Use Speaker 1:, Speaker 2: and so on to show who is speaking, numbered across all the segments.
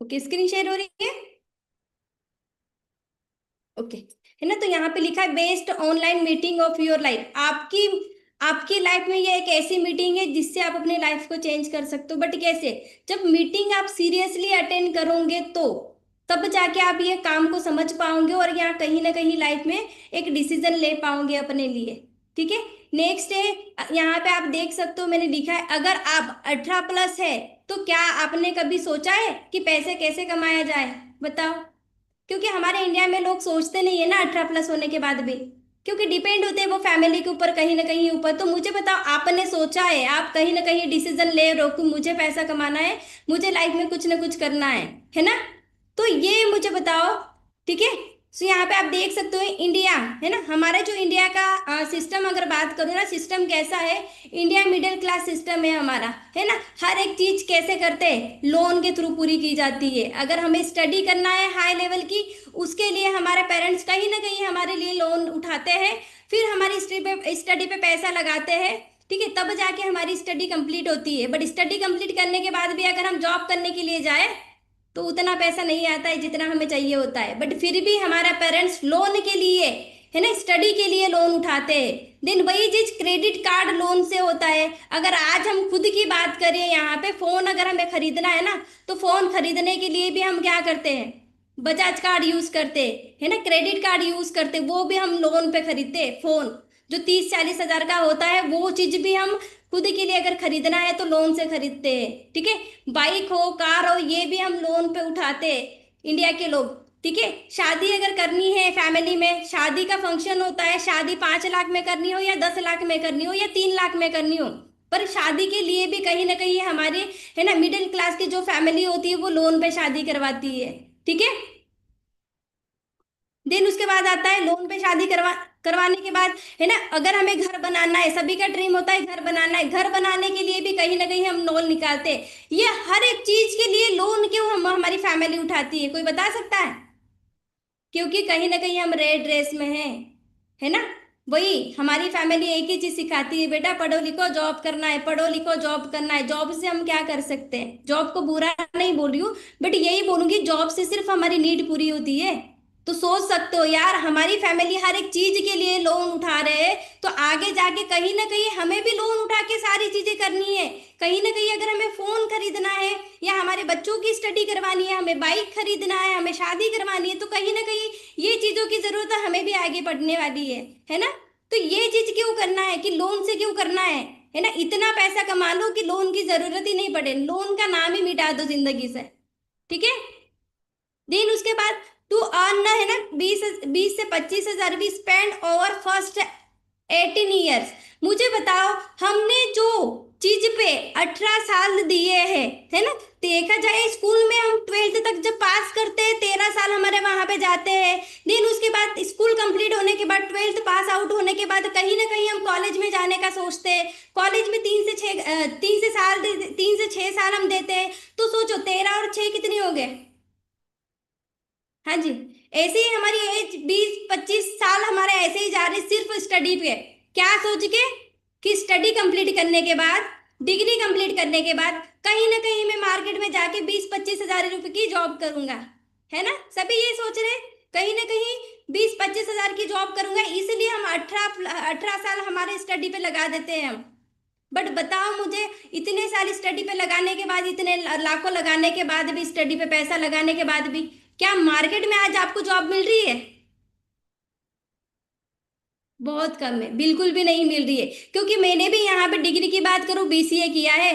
Speaker 1: Okay, screen share हो रही है। ओके, है ना। तो यहाँ पे लिखा है best online meeting of your life. आपकी आपकी लाइफ में ये एक ऐसी मीटिंग है जिससे आप अपने लाइफ को चेंज कर सकते हो। बट कैसे? जब मीटिंग आप सीरियसली अटेंड करोगे तो तब जाके आप ये काम को समझ पाओगे और यहाँ कहीं ना कहीं लाइफ में एक डिसीजन ले पाओगे अपने लिए। ठीक है। नेक्स्ट है, यहाँ पे आप देख सकते हो मैंने लिखा है अगर आप 18+ है तो क्या आपने कभी सोचा है कि पैसे कैसे कमाया जाए? बताओ। क्योंकि हमारे इंडिया में लोग सोचते नहीं है ना 18+ होने के बाद भी, क्योंकि डिपेंड होते हैं वो फैमिली के ऊपर कहीं ना कहीं ऊपर। तो मुझे बताओ, आपने सोचा है, आप कहीं ना कहीं डिसीजन ले रहे हो कि मुझे पैसा कमाना है, मुझे लाइफ में कुछ ना कुछ करना है ना? तो ये मुझे बताओ। ठीक है। सो यहाँ पे आप देख सकते हो इंडिया, है ना, हमारा जो इंडिया का सिस्टम अगर बात करूँ ना, सिस्टम कैसा है? इंडिया मिडिल क्लास सिस्टम है हमारा, है ना। हर एक चीज कैसे करते हैं? लोन के थ्रू पूरी की जाती है। अगर हमें स्टडी करना है हाई लेवल की, उसके लिए हमारे पेरेंट्स कहीं ना कहीं हमारे लिए लोन उठाते हैं, फिर हमारी स्टडी पे पैसा लगाते हैं। ठीक है, तब जाके हमारी स्टडी कंप्लीट होती है। बट स्टडी कंप्लीट करने के बाद भी अगर हम जॉब करने के लिए जाए तो उतना पैसा नहीं आता है जितना हमें चाहिए होता है। बट फिर भी हमारा पेरेंट्स लोन के लिए, है ना, स्टडी के लिए लोन उठाते हैं। देन वही चीज क्रेडिट कार्ड लोन से होता है। अगर आज हम खुद की बात करें, यहाँ पे फोन अगर हमें खरीदना है ना, तो फोन खरीदने के लिए भी हम क्या करते हैं? बजाज कार्ड यूज करते हैं, है ना, क्रेडिट कार्ड यूज करते हैं, वो भी हम लोन पे खरीदते हैं। फोन जो 30-40 हजार का होता है वो चीज भी हम खुद के लिए अगर खरीदना है तो लोन से खरीदते हैं। ठीक है। बाइक हो, कार हो, ये भी हम लोन पे उठाते हैं इंडिया के लोग। ठीक है। शादी अगर करनी है, फैमिली में शादी का फंक्शन होता है, शादी 5 लाख में करनी हो या 10 लाख में करनी हो या 3 लाख में करनी हो, पर शादी के लिए भी कहीं ना कहीं हमारे, है ना, मिडिल क्लास की जो फैमिली होती है वो लोन पे शादी करवाती है। ठीक है। देन उसके बाद आता है लोन पे शादी करवाने के बाद, है ना, अगर हमें घर बनाना है, सभी का ड्रीम होता है घर बनाना है, घर बनाने के लिए भी कहीं ना कहीं हम लोन निकालते हैं। ये हर एक चीज के लिए लोन क्यों हम हमारी फैमिली उठाती है, कोई बता सकता है? क्योंकि कहीं ना कहीं हम रेड रेस में हैं, है ना। वही हमारी फैमिली एक ही चीज सिखाती है, बेटा पढ़ो लिखो जॉब करना है, पढ़ो लिखो जॉब करना है। जॉब से हम क्या कर सकते हैं? जॉब को बुरा नहीं बोल रही हूँ, बट यही बोलूंगी जॉब से सिर्फ हमारी नीड पूरी होती है। तो सोच सकते हो यार, हमारी फैमिली हर एक चीज के लिए लोन उठा रहे हैं, तो आगे जाके कहीं ना कहीं हमें भी लोन उठा के सारी चीजें करनी है। कहीं ना कहीं अगर हमें फोन खरीदना है या हमारे बच्चों की स्टडी करवानी है, हमें बाइक खरीदना है, हमें शादी करवानी है, तो कहीं ना कहीं ये चीजों की जरूरत हमें भी आगे बढ़ने वाली है ना। तो ये चीज क्यों करना है कि लोन से क्यों करना है ना? इतना पैसा कमा लो कि लोन की जरूरत ही नहीं पड़े, लोन का नाम ही मिटा दो जिंदगी से। ठीक है। देन उसके बाद टू अर्न, है ना, 20 से 25 हजार भी स्पेंड ओवर फर्स्ट 18 ईयर्स। मुझे बताओ, हमने जो चीज पे 18 साल दिए हैं, है ना, देखा जाए स्कूल में हम 12th तक जब पास करते हैं 13 साल हमारे वहां पे जाते हैं। देन उसके बाद स्कूल कंप्लीट होने के बाद 12th पास आउट होने के बाद कहीं ना कहीं हम कॉलेज में जाने का सोचते हैं। कॉलेज में 3 से 6 साल हम देते हैं। तो सोचो 13 और 6 कितनी हो गए? हाँ जी। ऐसे ही हमारी एज 20-25 साल हमारे ऐसे ही जा रहे सिर्फ स्टडी पे, क्या सोच के कि स्टडी कंप्लीट करने के बाद, डिग्री कंप्लीट करने के बाद कहीं ना कहीं मैं मार्केट में जाके 20-25 हजार रुपए की जॉब करूंगा, है ना। सभी ये सोच रहे कहीं ना कहीं 20-25 हजार की जॉब करूंगा, इसलिए हम 18 18 साल हमारे स्टडी पे लगा देते हैं हम। बट बताओ मुझे, इतने साल स्टडी पे लगाने के बाद, इतने लाखों लगाने के बाद भी, स्टडी पे पैसा लगाने के बाद भी, क्या मार्केट में आज आपको जॉब मिल रही है? बहुत कम है, बिल्कुल भी नहीं मिल रही है। क्योंकि मैंने भी यहाँ पे डिग्री की बात करूँ, बीसीए किया है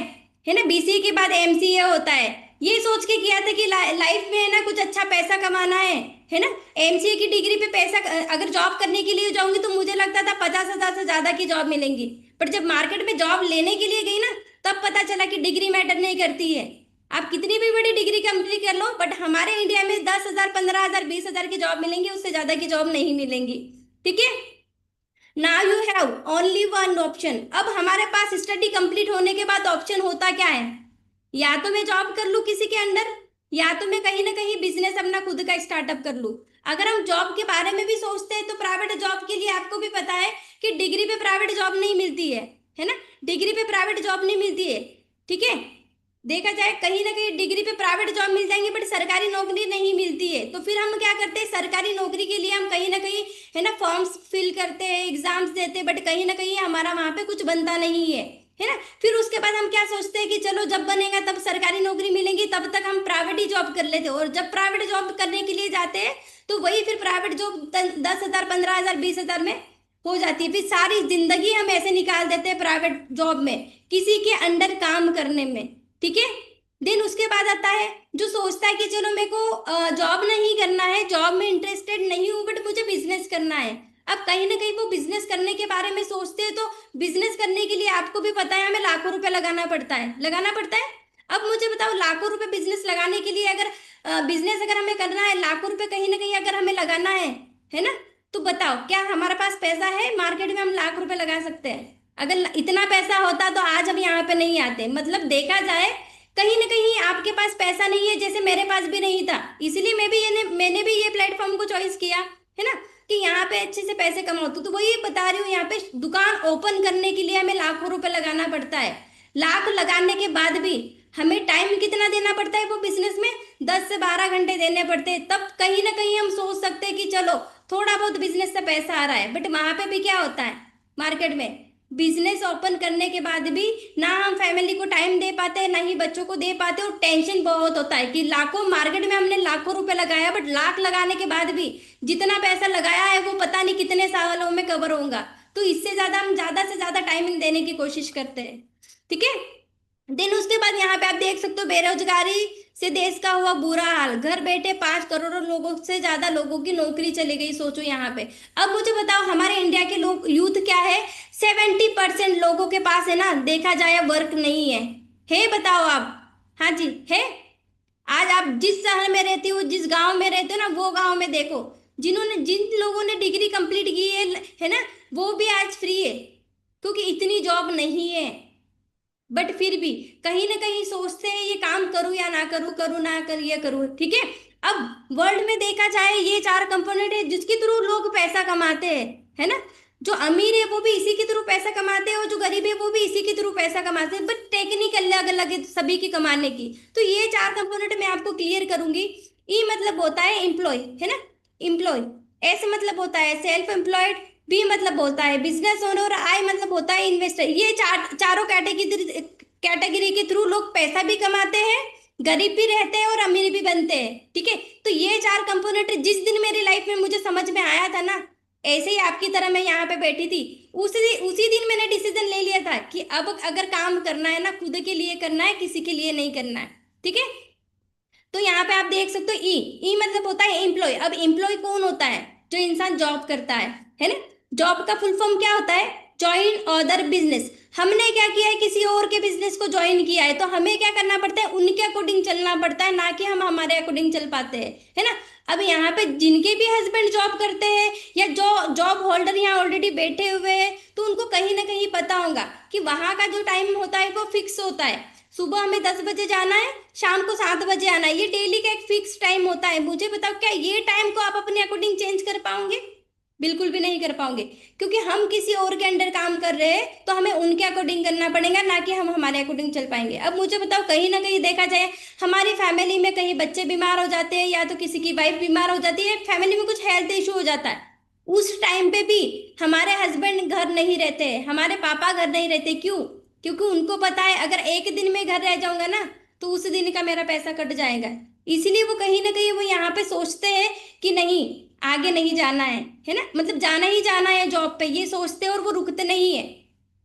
Speaker 1: ना, बीसीए के बाद एमसीए होता है। ये सोच के किया था कि लाइफ में, है ना, कुछ अच्छा पैसा कमाना है ना। एमसीए की डिग्री पे पैसा, अगर जॉब करने के लिए जाऊंगी तो मुझे लगता था 50 हजार से ज्यादा की जॉब मिलेंगी। पर जब मार्केट में जॉब लेने के लिए गई ना, तब पता चला कि डिग्री मैटर नहीं करती है। आप कितनी भी बड़ी डिग्री कंप्लीट कर लो, बट हमारे इंडिया में 10 हजार, 15 हजार, 20 हजार की जॉब मिलेंगी, उससे ज्यादा की जॉब नहीं मिलेंगी। ठीक है। Now you have only one option. अब हमारे पास स्टडी कंप्लीट होने के बाद ऑप्शन होता क्या है? या तो मैं जॉब कर लूं किसी के अंडर, या तो मैं कहीं ना कहीं बिजनेस अपना खुद का स्टार्टअप कर लूं। अगर हम जॉब के बारे में भी सोचते हैं तो प्राइवेट जॉब के लिए आपको भी पता है कि डिग्री पे प्राइवेट जॉब नहीं मिलती है ना। डिग्री पे प्राइवेट जॉब नहीं मिलती है। ठीक है। देखा जाए कहीं ना कहीं डिग्री पे प्राइवेट जॉब मिल जाएंगी बट सरकारी नौकरी नहीं मिलती है, तो फिर हम क्या करते हैं, सरकारी नौकरी के लिए हम कहीं ना कहीं है ना फॉर्म्स फिल करते हैं, एग्जाम्स देते हैं, बट कहीं ना कहीं हमारा वहां पे कुछ बनता नहीं है ना। फिर उसके बाद हम क्या सोचते हैं कि चलो जब बनेगा तब सरकारी नौकरी मिलेगी, तब तक हम प्राइवेट ही जॉब कर लेते हैं, और जब प्राइवेट जॉब करने के लिए जाते हैं तो वही फिर प्राइवेट जॉब 10,000 15,000 20,000 में हो जाती है। फिर सारी जिंदगी हम ऐसे निकाल देते हैं प्राइवेट जॉब में, किसी के अंडर काम करने में, ठीक है। देन उसके बाद आता है जो सोचता है कि चलो मेरे को जॉब नहीं करना है, जॉब में इंटरेस्टेड नहीं हूँ, बट मुझे बिजनेस करना है। अब कहीं ना कहीं वो बिजनेस करने के बारे में सोचते हैं, तो बिजनेस करने के लिए आपको भी पता है हमें लाखों रुपए लगाना पड़ता है। अब मुझे बताओ, लाखों रुपए बिजनेस लगाने के लिए अगर बिजनेस अगर हमें करना है, लाखों रुपए कहीं ना कहीं अगर हमें लगाना है ना, तो बताओ क्या हमारे पास पैसा है मार्केट में हम लाख रुपए लगा सकते हैं? अगर इतना पैसा होता तो आज हम यहाँ पे नहीं आते। मतलब देखा जाए कहीं ना कहीं आपके पास पैसा नहीं है, जैसे मेरे पास भी नहीं था, इसलिए मैंने भी ये प्लेटफॉर्म को चॉइस किया, है ना, कि यहाँ पे अच्छे से पैसे कमाओ। तो वही बता रही हूँ, यहाँ पे दुकान ओपन करने के लिए हमें लाखों रुपए लगाना पड़ता है। लाख लगाने के बाद भी हमें टाइम कितना देना पड़ता है वो बिजनेस में, 10 से 12 घंटे देने पड़ते हैं। तब कहीं ना कहीं हम सोच सकते हैं कि चलो थोड़ा बहुत बिजनेस से पैसा आ रहा है, बट वहां पे भी क्या होता है मार्केट में, बिजनेस ओपन करने के बाद भी ना हम फैमिली को टाइम दे पाते हैं, ना ही बच्चों को दे पाते, और टेंशन बहुत होता है कि लाखों मार्केट में हमने लाखों रुपए लगाया, बट लाख लगाने के बाद भी जितना पैसा लगाया है वो पता नहीं कितने सालों में कवर होगा। तो इससे ज्यादा हम ज्यादा से ज्यादा टाइमिंग देने की कोशिश करते हैं, ठीक है। देन उसके बाद यहाँ पे आप देख सकते हो, बेरोजगारी से देश का हुआ बुरा हाल, घर बैठे 5 करोड़ लोगों से ज्यादा लोगों की नौकरी चली गई, सोचो यहाँ पे। अब मुझे बताओ हमारे इंडिया के लोग यूथ क्या है, 70% लोगों के पास है ना, देखा जाए वर्क नहीं है बताओ आप? हाँ जी है। आज आप जिस शहर में रहते हो, जिस गांव में रहते हो ना, वो गांव में देखो, जिन लोगों ने डिग्री कंप्लीट की है ना, वो भी आज फ्री है, क्योंकि इतनी जॉब नहीं है। बट फिर भी कहीं ना कहीं सोचते हैं ये काम करूं या ना करूं, करूं ना कर ये करूं, ठीक है। अब वर्ल्ड में देखा जाए ये 4 कंपोनेंट है जिसके थ्रू लोग पैसा कमाते हैं, है ना। जो अमीर है वो भी इसी के थ्रू पैसा कमाते हैं, और जो गरीब है वो भी इसी के थ्रू पैसा कमाते हैं, बट टेक्निक अलग अलग है सभी की कमाने की। तो ये 4 कंपोनेंट मैं आपको क्लियर करूंगी। ई मतलब होता है एम्प्लॉय, है ना, एम्प्लॉय। एस मतलब होता है सेल्फ एम्प्लॉयड। बी मतलब होता है बिजनेस ओनर, और आई मतलब होता है इन्वेस्टर। ये चारों कैटेगरी के थ्रू लोग पैसा भी कमाते हैं, गरीब भी रहते हैं और अमीर भी बनते हैं, ठीक है। तो ये 4 कंपोनेंट जिस दिन मेरी लाइफ में मुझे समझ में आया था ना, ऐसे ही आपकी तरह मैं यहाँ पे बैठी थी, उसी दिन मैंने डिसीजन ले लिया था कि अब अगर काम करना है ना, खुद के लिए करना है, किसी के लिए नहीं करना है, ठीक है। तो यहाँ पे आप देख सकते हो ई, ई मतलब होता है एम्प्लॉय। अब एम्प्लॉय कौन होता है? जो इंसान जॉब करता है ना। जॉब का फुल फॉर्म क्या होता है? Join other business. हमने क्या किया है, किसी और के बिजनेस को ज्वाइन किया है, तो हमें क्या करना पड़ता है, उनके अकॉर्डिंग चलना पड़ता है, ना कि हम हमारे अकॉर्डिंग चल पाते हैं, है ना। अब यहाँ पे जिनके भी हस्बैंड जॉब करते हैं, या जो जॉब होल्डर यहाँ ऑलरेडी बैठे हुए हैं, तो उनको कहीं ना कहीं पता होगा कि वहां का जो टाइम होता है वो फिक्स होता है। सुबह हमें 10 बजे जाना है, शाम को 7 बजे आना है, ये डेली का एक फिक्स टाइम होता है। मुझे बताओ क्या ये टाइम को आप अपने अकॉर्डिंग चेंज कर पाओगे? बिल्कुल भी नहीं कर पाओगे, क्योंकि हम किसी और के अंडर काम कर रहे हैं, तो हमें उनके अकॉर्डिंग करना पड़ेगा, ना कि हम हमारे अकॉर्डिंग चल पाएंगे। अब मुझे बताओ कहीं ना कहीं देखा जाए हमारी फैमिली में कहीं बच्चे बीमार हो जाते हैं, या तो किसी की वाइफ बीमार हो जाती है, फैमिली में कुछ हेल्थ इशू हो जाता है, उस टाइम पे भी हमारे हस्बैंड घर नहीं रहते, हमारे पापा घर नहीं रहते। क्यों? क्योंकि उनको पता है अगर एक दिन में घर रह जाऊंगा ना, तो उस दिन का मेरा पैसा कट जाएगा। इसलिए वो कहीं ना कहीं वो यहाँ पे सोचते हैं कि नहीं, आगे नहीं जाना है ना, मतलब जाना ही जाना है जॉब पे, ये सोचते हैं, और वो रुकते नहीं है।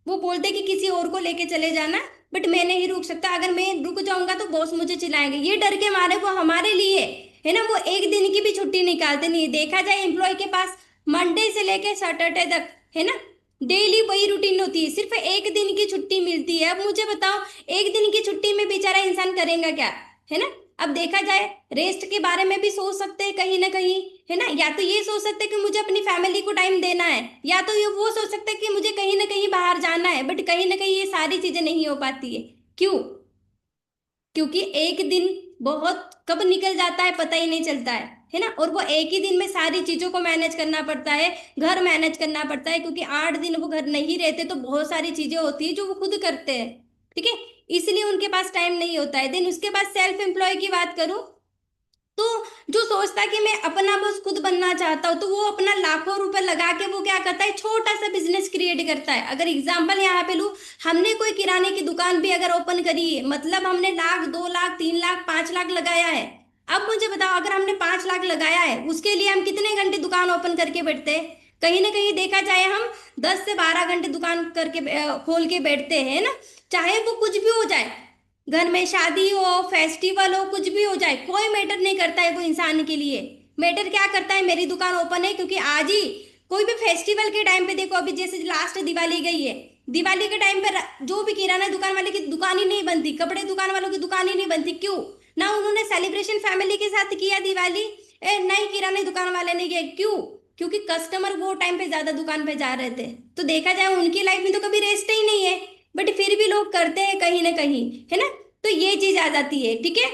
Speaker 1: वो बोलते कि किसी और को लेके चले जाना, बट मैं नहीं रुक सकता, अगर मैं रुक जाऊंगा तो बॉस मुझे चिल्लाएंगे, ये डर के मारे वो हमारे लिए, है ना, वो एक दिन की भी छुट्टी निकालते नहीं। देखा जाए एम्प्लॉय के पास मंडे से लेके सैटरडे तक, है ना, डेली वही रूटीन होती है, सिर्फ एक दिन की छुट्टी मिलती है। अब मुझे बताओ एक दिन की छुट्टी में बेचारा इंसान करेगा क्या, है ना। अब देखा जाए रेस्ट के बारे में भी सोच सकते हैं कहीं ना कहीं, है ना, या तो ये सोच सकते हैं कि मुझे अपनी फैमिली को टाइम देना है, या तो ये वो सोच सकते हैं कि मुझे कहीं ना कहीं बाहर जाना है, बट कहीं ना कहीं ये सारी चीजें नहीं हो पाती है। क्यों? क्योंकि एक दिन बहुत कब निकल जाता है पता ही नहीं चलता है ना, और वो एक ही दिन में सारी चीजों को मैनेज करना पड़ता है, घर मैनेज करना पड़ता है, क्योंकि 8 दिन वो घर नहीं रहते, तो बहुत सारी चीजें होती है जो वो खुद करते हैं। ठीक है, इसलिए उनके पास टाइम नहीं होता है। देन उसके बाद सेल्फ एम्प्लॉय की बात करूं, तो जो सोचता है कि मैं अपना बॉस खुद बनना चाहता हूँ, तो वो अपना लाखों रुपए लगा के वो क्या करता है, छोटा सा बिजनेस क्रिएट करता है। अगर एग्जांपल यहाँ पे लूं, हमने कोई किराने की दुकान भी अगर ओपन करी है, मतलब हमने लाख, 2 लाख, 3 लाख, 5 लाख लगाया है। अब मुझे बताओ, अगर हमने 5 लाख लगाया है, उसके लिए हम कितने घंटे दुकान ओपन करके बैठते हैं? कहीं ना कहीं देखा जाए, हम 10 से 12 घंटे दुकान करके खोल के बैठते हैं ना। चाहे वो कुछ भी हो जाए, घर में शादी हो, फेस्टिवल हो, कुछ भी हो जाए, कोई मैटर नहीं करता है वो इंसान के लिए। मैटर क्या करता है, मेरी दुकान ओपन है, क्योंकि आज ही कोई भी फेस्टिवल के टाइम पे देखो, अभी जैसे लास्ट दिवाली गई है, दिवाली के टाइम पे जो भी किराना दुकान वाले की दुकान ही नहीं बनती, कपड़े दुकान वालों की दुकान ही नहीं बनती। क्यों ना? उन्होंने सेलिब्रेशन फैमिली के साथ किया दिवाली, नहीं किराने दुकान वाले ने किया। क्यों? क्योंकि कस्टमर वो टाइम पे ज्यादा दुकान पे जा रहे थे। तो देखा जाए उनकी लाइफ में तो कभी रेस्ट ही नहीं है, बट फिर भी लोग करते हैं कहीं ना कहीं, है ना। तो ये चीज आ जाती है, ठीक है।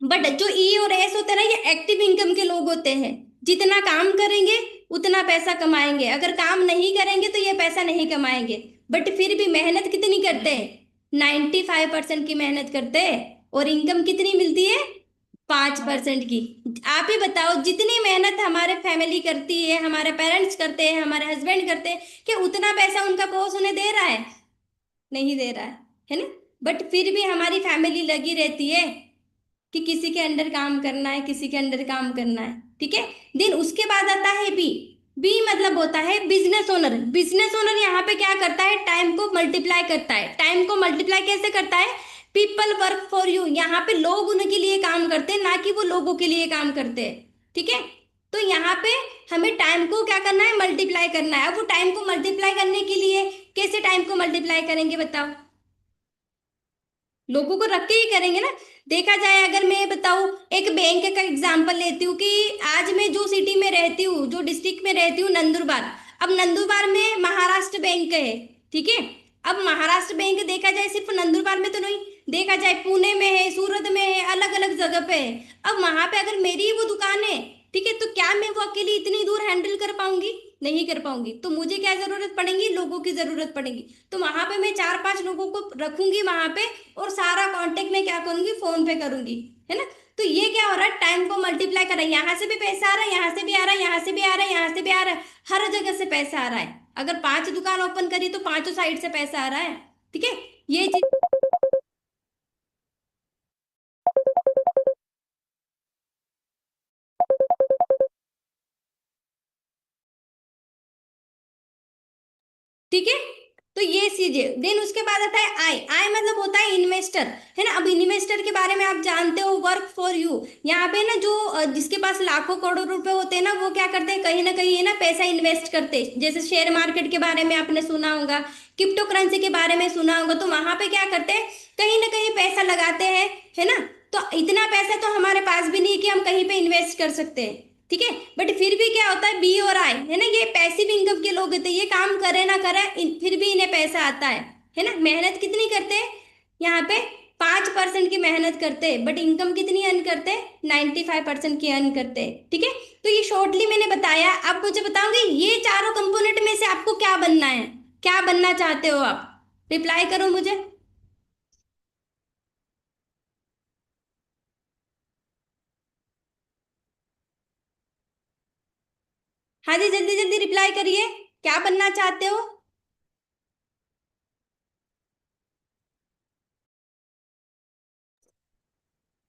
Speaker 1: बट जो ई और एस होते हैं ना, ये एक्टिव इनकम के लोग होते हैं। जितना काम करेंगे उतना पैसा कमाएंगे, अगर काम नहीं करेंगे तो ये पैसा नहीं कमाएंगे। बट फिर भी मेहनत कितनी करते हैं? 95% की मेहनत करते हैं, और इनकम कितनी मिलती है? 5% की। आप ही बताओ, जितनी मेहनत हमारे फैमिली करती है, हमारे पेरेंट्स करते हैं, हमारे हस्बैंड करते हैं, कि उतना पैसा उनका बॉस उन्हें दे रहा है? नहीं दे रहा है ना। बट फिर भी हमारी फैमिली लगी रहती है कि किसी के अंडर काम करना है, किसी के अंडर काम करना है, ठीक है। देन उसके बाद आता है बी। बी मतलब होता है बिजनेस ओनर। बिजनेस ओनर यहाँ पे क्या करता है, टाइम को मल्टीप्लाई करता है। टाइम को मल्टीप्लाई कैसे करता है? पीपल वर्क फॉर यू, यहाँ पे लोग उनके लिए काम करते हैं, ना कि वो लोगों के लिए काम करते हैं, ठीक है। तो यहाँ पे हमें टाइम को क्या करना है, मल्टीप्लाई करना है। अब वो टाइम को मल्टीप्लाई करने के लिए कैसे टाइम को मल्टीप्लाई करेंगे बताओ? लोगों को रख के ही करेंगे ना। देखा जाए, अगर मैं बताऊं, एक बैंक का एग्जांपल लेती हूँ कि आज मैं जो सिटी में रहती हूँ, जो डिस्ट्रिक्ट में रहती हूँ, नंदुरबार। अब नंदुरबार में महाराष्ट्र बैंक है, ठीक है। अब महाराष्ट्र बैंक देखा जाए सिर्फ नंदुरबार में तो नहीं, देखा जाए पुणे में है, सूरत में है, अलग अलग जगह पे है। अब वहां पे अगर मेरी ही वो दुकान है, ठीक है, तो क्या मैं वो अकेली इतनी दूर हैंडल कर पाऊंगी? नहीं कर पाऊंगी। तो मुझे क्या जरूरत पड़ेगी, लोगों की जरूरत पड़ेगी। तो वहां पे मैं 4-5 लोगों को रखूंगी वहां पे, और सारा कांटेक्ट में क्या करूंगी, फोन पे करूंगी, है ना। तो ये क्या हो रहा है, टाइम को मल्टीप्लाई कर रहा है। यहाँ से भी पैसा आ रहा है, यहाँ से भी आ रहा है, यहाँ से भी आ रहा है, यहाँ से भी आ रहा है, हर जगह से पैसा आ रहा है। अगर 5 दुकान ओपन करी तो पांचों साइड से पैसा आ रहा है, ठीक है। ये चीज, ठीक है। तो ये चीजें, देन उसके बाद आता है आई। आई मतलब होता है इन्वेस्टर, है ना। अब इन्वेस्टर के बारे में आप जानते हो, वर्क फॉर यू। यहाँ पे ना जो जिसके पास लाखों करोड़ों रुपए होते हैं ना, वो क्या करते हैं, कहीं ना कहीं है ना पैसा इन्वेस्ट करते हैं। जैसे शेयर मार्केट के बारे में आपने सुना होगा, क्रिप्टो करेंसी के बारे में सुना होगा। तो वहां पे क्या करते हैं, कहीं ना कहीं पैसा लगाते हैं, है ना। तो इतना पैसा तो हमारे पास भी नहीं है कि हम कहीं पे इन्वेस्ट कर सकते हैं, ठीक है। बट फिर भी क्या होता है, बी और आई, है ना, ये पैसिव इनकम के लोग होते हैं। ये काम करे ना करे, फिर भी इन्हें पैसा आता है ना। मेहनत कितनी करते हैं यहाँ पे, 5% की मेहनत करते हैं, बट इनकम कितनी अर्न करते हैं, 95% की अर्न करते हैं, ठीक है। तो ये शॉर्टली मैंने बताया। आप मुझे बताओगे ये चारों कंपोनेंट में से आपको क्या बनना है, क्या बनना चाहते हो आप? रिप्लाई करो मुझे। हाँ जी, जल्दी जल्दी रिप्लाई करिए, क्या बनना चाहते हो?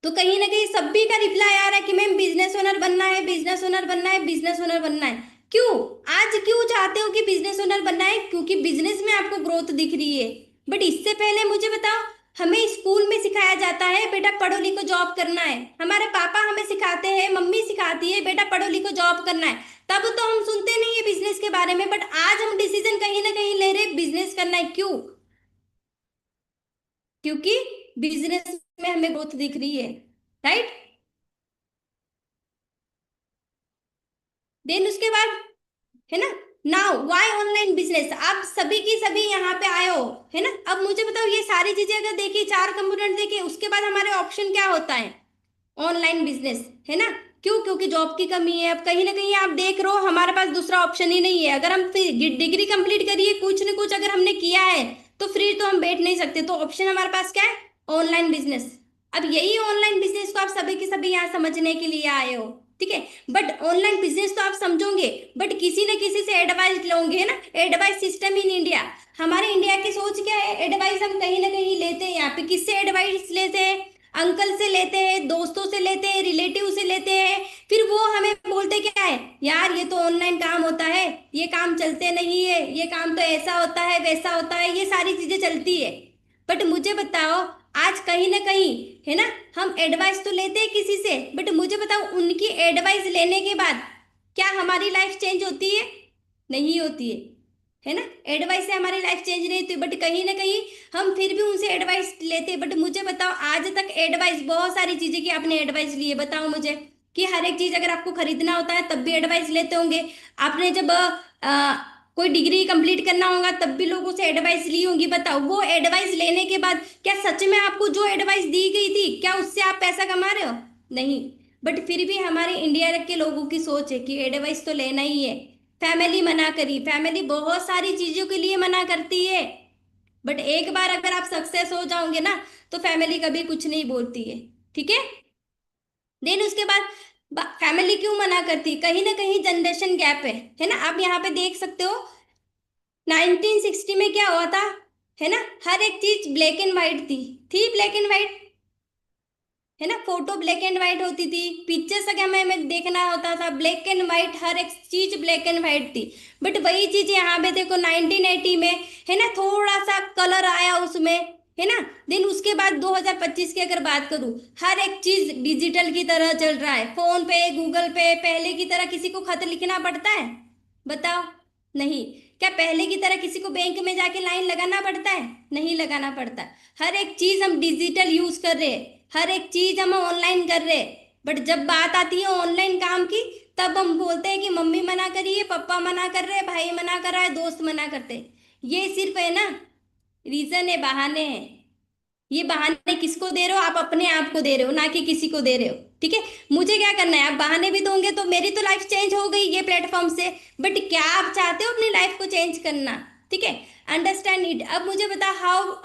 Speaker 1: तो कहीं ना कहीं सभी का रिप्लाई आ रहा है कि मैम बिजनेस ओनर बनना है, बिजनेस ओनर बनना है, बिजनेस ओनर बनना है। क्यों? आज क्यों चाहते हो कि बिजनेस ओनर बनना है? क्योंकि बिजनेस में आपको ग्रोथ दिख रही है। बट इससे पहले मुझे बताओ, हमें स्कूल में सिखाया जाता है बेटा पढ़ो लिखो जॉब करना है। हमारे पापा हमें सिखाते हैं, मम्मी सिखाती है बेटा पढ़ो लिखो जॉब करना है। तब तो हम सुनते नहीं है बिजनेस के बारे में, बट आज हम डिसीजन कहीं ना कहीं ले रहे बिजनेस करना है। क्यों? क्योंकि बिजनेस में हमें ग्रोथ दिख रही है, राइट। देन उसके बाद, है ना, नाउ व्हाई ऑनलाइन बिजनेस, आप सभी की सभी यहाँ पे आए हो, है ना। अब मुझे बताओ, ये सारी चीजें अगर देखिए, चार कंपोनेंट देखिए, उसके बाद हमारे ऑप्शन क्या होता है, ऑनलाइन बिजनेस, है ना। क्यों? क्योंकि जॉब की कमी है। अब कहीं ना कहीं आप देख रहे हो, हमारे पास दूसरा ऑप्शन ही नहीं है। अगर हम डिग्री कंप्लीट करिए, कुछ न कुछ अगर हमने किया है, तो फ्री तो हम बैठ नहीं सकते, तो ऑप्शन हमारे पास क्या है? Online business. अब यही ऑनलाइन बिजनेस को आप सभी के सभी यहाँ समझने के लिए आए हो, ठीक है। बट ऑनलाइन बिजनेस तो आप समझोगे, बट किसी न किसी से एडवाइस लोगे ना। एडवाइस सिस्टम इन इंडिया, हमारे इंडिया की सोच क्या है? एडवाइस हम कहीं ना कहीं लेते हैं। यहाँ पे किससे एडवाइस लेते हैं? अंकल से लेते हैं, दोस्तों से लेते हैं, रिलेटिव से लेते हैं। फिर वो हमें बोलते क्या है? यार ये तो ऑनलाइन काम होता है, ये काम चलते नहीं है, ये काम तो ऐसा होता है वैसा होता है, ये सारी चीजें चलती है। बट मुझे बताओ, आज कहीं ना कहीं, है ना, हम एडवाइस तो लेते हैं किसी से, बट मुझे बताओ उनकी एडवाइस लेने के बाद क्या हमारी लाइफ चेंज होती है? नहीं होती है ना। एडवाइस से हमारी लाइफ चेंज नहीं होती, बट कहीं ना कहीं हम फिर भी उनसे एडवाइस लेते हैं। बट मुझे बताओ, आज तक एडवाइस, बहुत सारी चीजें की आपने एडवाइस ली है, बताओ मुझे। कि हर एक चीज अगर आपको खरीदना होता है तब भी एडवाइस लेते होंगे। आपने जब कोई डिग्री कंप्लीट करना होगा तब भी लोगों से एडवाइस ली होगी। बताओ, वो एडवाइस लेने के बाद क्या सच में आपको जो एडवाइस दी गई थी, क्या उससे आप पैसा कमा रहे हो? नहीं। बट फिर भी हमारे इंडिया के लोगों की सोच है कि एडवाइस तो लेना ही है। फैमिली मना करी, फैमिली बहुत सारी चीजों के लिए मना करती है, बट एक बार अगर आप सक्सेस हो जाओगे ना, तो फैमिली कभी कुछ नहीं बोलती है, ठीक है। देन उसके बाद फैमिली क्यों मना करती? कहीं ना कहीं जनरेशन गैप है ना। आप यहाँ पे देख सकते हो 1960 में क्या हुआ था, है ना। हर एक चीज ब्लैक एंड व्हाइट थी ब्लैक एंड व्हाइट, है ना। फोटो ब्लैक एंड व्हाइट होती थी, पिक्चर्स अगर हमें देखना होता था ब्लैक एंड व्हाइट, हर एक चीज ब्लैक एंड व्हाइट थी। बट वही चीज यहाँ पे देखो 1980 में, है ना, थोड़ा सा कलर आया उसमें, है ना। देन उसके बाद 2025 की अगर बात करूं, हर एक चीज डिजिटल की तरह चल रहा है। फोन पे, गूगल पे, पहले की तरह किसी को खत लिखना पड़ता है? बताओ। नहीं। क्या पहले की तरह किसी को बैंक में जाके लाइन लगाना पड़ता है? नहीं लगाना पड़ता। हर एक चीज हम डिजिटल यूज कर रहे हैं, हर एक चीज हम ऑनलाइन कर रहे हैं। बट जब बात आती है ऑनलाइन काम की, तब हम बोलते हैं कि मम्मी मना करी है, पापा मना कर रहे हैं, भाई मना कर रहा है, दोस्त मना करते हैं। ये सिर्फ है ना, रीजन है, बहाने हैं। ये बहाने किसको दे रहे हो? आप अपने आप को दे रहे हो, ना कि किसी को दे रहे हो, ठीक है। मुझे क्या करना है? आप बहाने भी दोगे तो मेरी तो लाइफ चेंज हो गई ये प्लेटफॉर्म से। बट क्या आप चाहते हो अपनी लाइफ को चेंज करना? ठीक है, अंडरस्टैंड इट। अब मुझे बता, how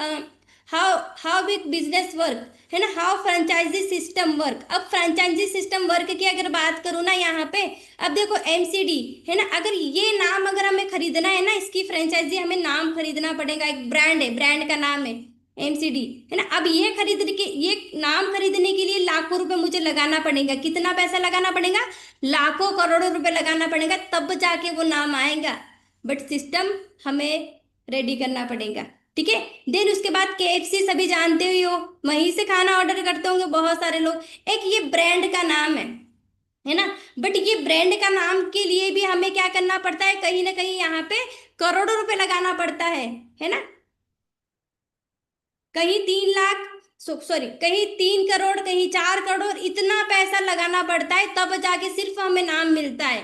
Speaker 1: how how big business work, है ना, हाउ फ्रेंचाइजी सिस्टम वर्क। अब फ्रेंचाइजी सिस्टम वर्क की अगर बात करूँ ना यहाँ पे, अब देखो एमसीडी, है ना, अगर ये नाम अगर हमें खरीदना है ना, इसकी फ्रेंचाइजी हमें नाम खरीदना पड़ेगा। एक ब्रांड है, ब्रांड का नाम है एमसीडी, है ना। अब ये खरीद के, ये नाम खरीदने के लिए लाखों रुपए मुझे लगाना पड़ेगा। कितना पैसा लगाना पड़ेगा? लाखों करोड़ों रुपए लगाना पड़ेगा, तब जाके वो नाम आएगा। बट सिस्टम हमें रेडी करना पड़ेगा, ठीक है। देन उसके बाद केएफसी सभी जानते ही हो, वहीं से खाना ऑर्डर करते होंगे बहुत सारे लोग। एक ये ब्रांड का नाम है ना। बट ये ब्रांड का नाम के लिए भी हमें क्या करना पड़ता है? कहीं ना कहीं यहाँ पे करोड़ों रुपए लगाना पड़ता है ना। कहीं 3 लाख, सॉरी, कहीं 3 करोड़, कहीं 4 करोड़, इतना पैसा लगाना पड़ता है, तब जाके सिर्फ हमें नाम मिलता है।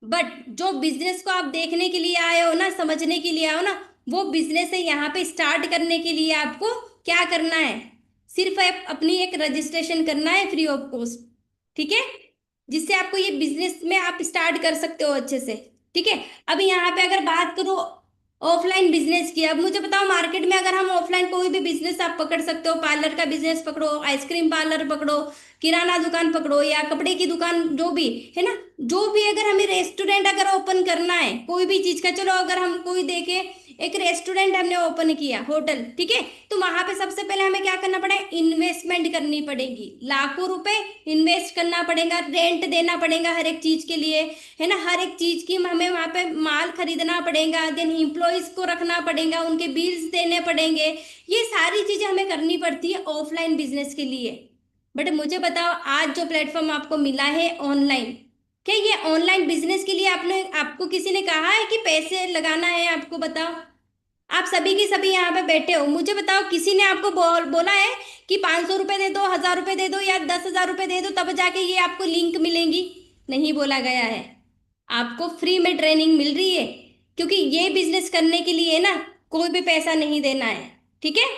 Speaker 1: बट जो बिजनेस को आप देखने के लिए आए हो ना, समझने के लिए आए हो ना, वो बिजनेस है। यहाँ पे स्टार्ट करने के लिए आपको क्या करना है? सिर्फ अपनी एक रजिस्ट्रेशन करना है फ्री ऑफ कॉस्ट, ठीक है, जिससे आपको ये बिजनेस में आप स्टार्ट कर सकते हो अच्छे से, ठीक है। अभी यहाँ पे अगर बात करो ऑफलाइन बिजनेस की, अब मुझे बताओ मार्केट में अगर हम ऑफलाइन कोई भी बिजनेस आप पकड़ सकते हो, पार्लर का बिजनेस पकड़ो, आइसक्रीम पार्लर पकड़ो, किराना दुकान पकड़ो, या कपड़े की दुकान, जो भी है ना, जो भी, अगर हमें रेस्टोरेंट अगर ओपन करना है कोई भी चीज का, चलो अगर हम कोई देखे, एक रेस्टोरेंट हमने ओपन किया, होटल, ठीक है, तो वहां पे सबसे पहले हमें क्या करना पड़ेगा? इन्वेस्टमेंट करनी पड़ेगी, लाखों रुपए इन्वेस्ट करना पड़ेगा, रेंट देना पड़ेगा हर एक चीज के लिए, है ना। हर एक चीज की हमें वहां पे माल खरीदना पड़ेगा, देन एम्प्लॉयज को रखना पड़ेगा, उनके बिल्स देने पड़ेंगे। ये सारी चीजें हमें करनी पड़ती है ऑफलाइन बिजनेस के लिए। बट मुझे बताओ, आज जो प्लेटफॉर्म आपको मिला है ऑनलाइन, क्या ये ऑनलाइन बिजनेस के लिए आपने, आपको किसी ने कहा है कि पैसे लगाना है आपको? बताओ। आप सभी के सभी यहाँ पे बैठे हो, मुझे बताओ किसी ने आपको बोला है कि 500 रुपए दे दो, 1000 रुपए दे दो, या 10,000 रुपए दे दो, तब जाके ये आपको लिंक मिलेंगी? नहीं बोला गया है। आपको फ्री में ट्रेनिंग मिल रही है, क्योंकि ये बिजनेस करने के लिए ना कोई भी पैसा नहीं देना है, ठीक है।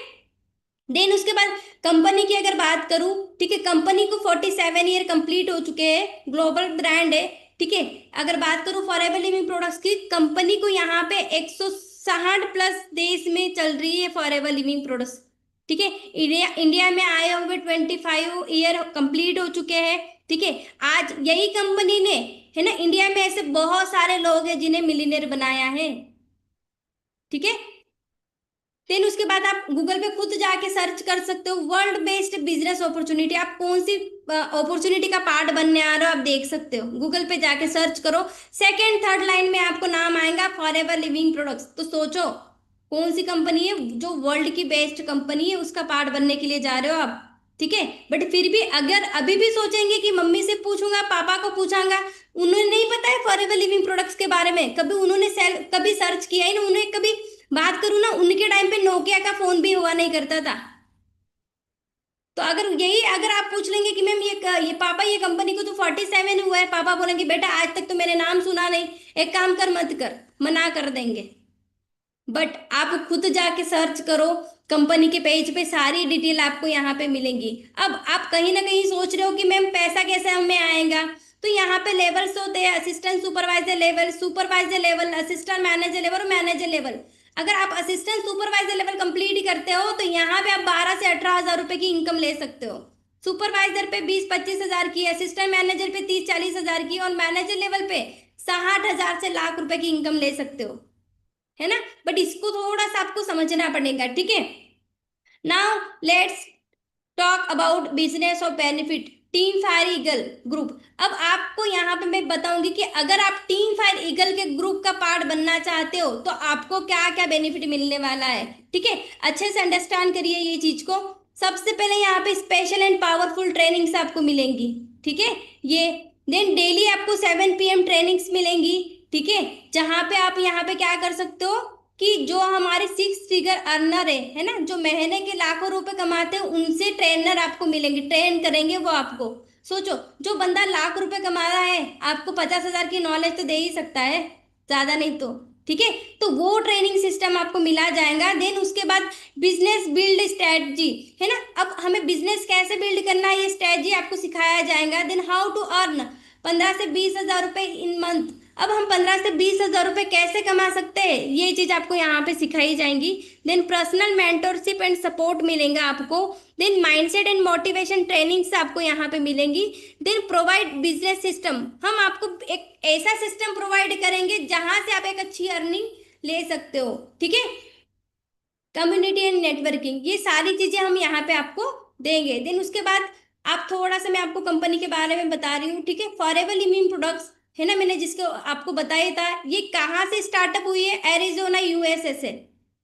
Speaker 1: देन उसके बाद कंपनी की अगर बात करूं, ठीक है, कंपनी को 47 ईयर कंप्लीट हो चुके हैं, ग्लोबल ब्रांड है, ठीक है। अगर बात करूं फॉरएवर लिविंग प्रोडक्ट्स की, कंपनी को यहाँ पे 160+ देश में चल रही है फॉरएवर लिविंग प्रोडक्ट्स। ठीक है, इंडिया इंडिया में आए हुए 25 ईयर कंप्लीट हो चुके हैं। ठीक है, आज यही कंपनी ने, है ना, इंडिया में ऐसे बहुत सारे लोग हैं जिन्हें मिलियनेयर बनाया है। ठीक है, देन उसके बाद आप गूगल पे खुद जाके सर्च कर सकते हो वर्ल्ड बेस्ड बिजनेस अपॉर्चुनिटी। आप कौन सी अपॉर्चुनिटी का पार्ट बनने आ रहे हो आप देख सकते हो, गूगल पे जाके सर्च करो। सेकंड थर्ड लाइन में आपको नाम आएगा फॉरएवर लिविंग प्रोडक्ट्स। तो सोचो कौन सी कंपनी है जो वर्ल्ड की बेस्ट कंपनी है, उसका पार्ट बनने के लिए जा रहे हो आप। ठीक है, बट फिर भी अगर अभी भी सोचेंगे कि मम्मी से पूछूंगा, पापा को पूछांगा, उन्हें नहीं पता है फॉरएवर लिविंग प्रोडक्ट्स के बारे में, कभी उन्होंने कभी सर्च किया ही ना, उन्हें कभी बात करूँ ना, उनके टाइम पे नोकिया का फोन भी हुआ नहीं करता था। तो अगर आप पूछ लेंगे कि मैम ये पापा ये कंपनी को तो 47 हुआ है, पापा बोलेंगे बेटा आज तक तो मैंने नाम सुना नहीं, एक काम कर मत कर, मना कर देंगे। बट आप खुद जाके सर्च करो, कंपनी के पेज पे सारी डिटेल आपको यहाँ पे मिलेंगी। अब आप कहीं ना कहीं सोच रहे हो कि मैम पैसा कैसे हमें आएगा, तो यहाँ पे लेवल्स होते हैं, assistant supervisor level, supervisor level, assistant manager level और मैनेजर लेवल। अगर आप असिस्टेंट सुपरवाइजर लेवल कंप्लीट करते हो तो यहाँ पे आप 12 से 18 हजार रुपए की इनकम ले सकते हो। सुपरवाइजर पे 20-25 हजार की, असिस्टेंट मैनेजर पे 30-40 हजार की, और मैनेजर लेवल पे 60 हजार से लाख रुपए की इनकम ले सकते हो, है ना। बट इसको थोड़ा सा आपको समझना पड़ेगा। ठीक है, now let's talk about business of benefit team fire eagle group. अब आपको यहाँ पे मैं बताऊंगी कि अगर आप टीम फायर ईगल के ग्रुप का पार्ट बनना चाहते हो तो आपको क्या क्या बेनिफिट मिलने वाला है। ठीक है, अच्छे से अंडरस्टैंड करिए ये चीज को। सबसे पहले यहाँ पे स्पेशल एंड पावरफुल ट्रेनिंग्स आपको मिलेंगी। ठीक है, ये देन डेली आपको 7 PM ट्रेनिंग्स मिलेंगी। ठीक है, जहां पे आप यहाँ पे क्या कर सकते हो कि जो हमारे 6 फिगर अर्नर है ना, जो महीने के लाखों रुपए कमाते हैं, उनसे ट्रेनर आपको मिलेंगे, ट्रेन करेंगे वो आपको। सोचो जो बंदा लाख रुपए कमा रहा है आपको 50 हजार की नॉलेज तो दे ही सकता है, ज्यादा नहीं तो। ठीक है, तो वो ट्रेनिंग सिस्टम आपको मिला जाएगा। देन उसके बाद बिजनेस बिल्ड स्ट्रेटजी, है ना, अब हमें बिजनेस कैसे बिल्ड करना है ये स्ट्रेटजी आपको सिखाया जाएगा। देन हाउ टू अर्न 15 से 20 हजार रुपए इन मंथ। अब हम 15 से 20 हजार रुपए कैसे कमा सकते हैं ये चीज आपको यहाँ पे सिखाई जाएंगी। Then personal mentorship and support मिलेगा आपको। Then mindset and motivation trainings आपको यहाँ पे मिलेंगी। देन प्रोवाइड बिजनेस सिस्टम, हम आपको एक ऐसा सिस्टम प्रोवाइड करेंगे जहां से आप एक अच्छी अर्निंग ले सकते हो। ठीक है, कम्युनिटी एंड नेटवर्किंग, ये सारी चीजें हम यहाँ पे आपको देंगे। देन उसके बाद आप थोड़ा सा मैं आपको कंपनी के बारे में बता रही हूँ। ठीक है, फॉरएवर लिविंग प्रोडक्ट्स, है ना, मैंने जिसको आपको बताया था, ये कहाँ से स्टार्टअप हुई है, एरिजोना यूएसए से।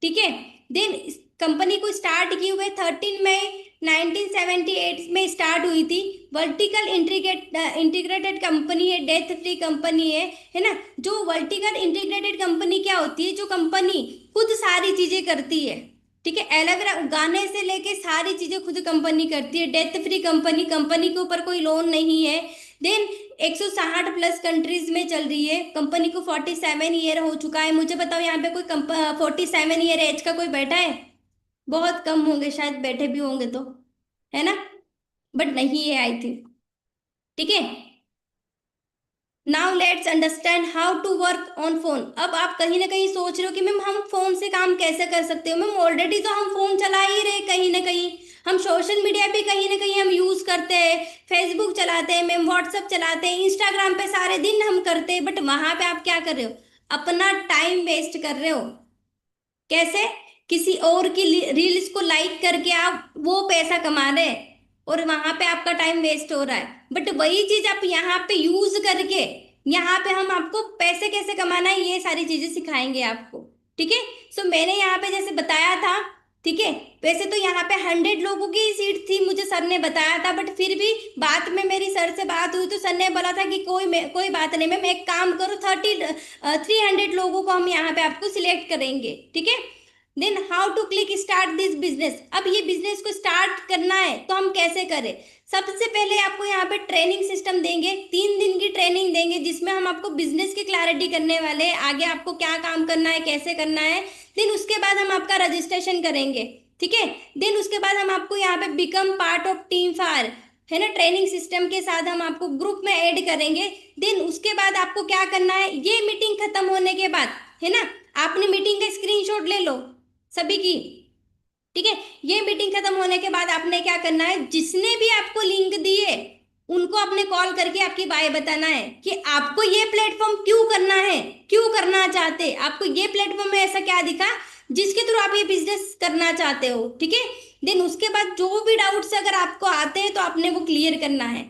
Speaker 1: ठीक है, देन कंपनी को स्टार्ट की हुए 13 मई 1978 में स्टार्ट हुई थी। वर्टिकल इंटीग्रेटेड कंपनी है, डेथ फ्री कंपनी है ना। जो वर्टिकल इंटीग्रेटेड कंपनी क्या होती है, जो कंपनी खुद सारी चीजें करती है। ठीक है, अलग उगाने से लेके सारी चीजें खुद कंपनी करती है। डेथ फ्री कंपनी, कंपनी के ऊपर कोई लोन नहीं है। देन 160+ कंट्रीज में चल रही है। कंपनी को 47 ईयर हो चुका है। मुझे बताओ यहाँ पे कोई 47 ईयर एज का कोई बैठा है? बहुत कम होंगे शायद, बैठे भी होंगे तो, है ना, बट नहीं है आई थिंक। ठीक है, now let's understand how to work on phone. अब आप कहीं ना कहीं सोच रहे हो कि मैम हम फोन से काम कैसे कर सकते हो। मैम ऑलरेडी तो हम फोन चला ही रहे, कहीं ना कहीं हम सोशल मीडिया पे कहीं ना कहीं हम यूज करते हैं, फेसबुक चलाते हैं, मैम व्हाट्सअप चलाते हैं, इंस्टाग्राम पे सारे दिन हम करते हैं। बट वहां पे आप क्या कर रहे हो, अपना टाइम वेस्ट कर रहे हो। कैसे? किसी और की रील्स को लाइक करके आप वो पैसा कमा रहे हैं और वहां पे आपका टाइम वेस्ट हो रहा है। बट वही चीज आप यहाँ पे यूज करके, यहाँ पे हम आपको पैसे कैसे कमाना है ये सारी चीजें सिखाएंगे आपको। ठीक है, सो मैंने यहाँ पे जैसे बताया था। ठीक है, वैसे तो यहाँ पे 100 लोगों की सीट थी, मुझे सर ने बताया था, बट फिर भी बात में मेरी सर से बात हुई तो सर ने बोला था कि कोई बात नहीं मैम, एक काम करो 300 लोगों को हम यहाँ पे आपको सिलेक्ट करेंगे। ठीक है, then how to click start this business. अब ये बिजनेस को स्टार्ट करना है तो हम कैसे करें। सबसे पहले आपको यहाँ पे ट्रेनिंग सिस्टम देंगे, 3 दिन की ट्रेनिंग देंगे जिसमें हम आपको बिजनेस की क्लैरिटी करने वाले हैं, आगे आपको क्या काम करना है, कैसे करना है। देन उसके बाद हम आपका रजिस्ट्रेशन करेंगे। ठीक है, देन उसके बाद हम आपको यहाँ पे become part of team fire, है ना, ट्रेनिंग सिस्टम के साथ हम आपको ग्रुप में ऐड करेंगे। देन उसके बाद आपको क्या करना है, ये मीटिंग खत्म होने के बाद, है ना, आपने मीटिंग का स्क्रीनशॉट ले लो सभी की। ठीक है, ये मीटिंग खत्म होने के बाद आपने क्या करना है, जिसने भी आपको लिंक दिए उनको आपने कॉल करके आपकी बाय बताना है कि आपको ये प्लेटफॉर्म क्यों करना है, क्यों करना चाहते, आपको ये प्लेटफॉर्म में ऐसा क्या दिखा जिसके थ्रू आप ये बिजनेस करना चाहते हो। ठीक है, देन उसके बाद जो भी डाउट्स अगर आपको आते हैं तो आपने वो क्लियर करना है।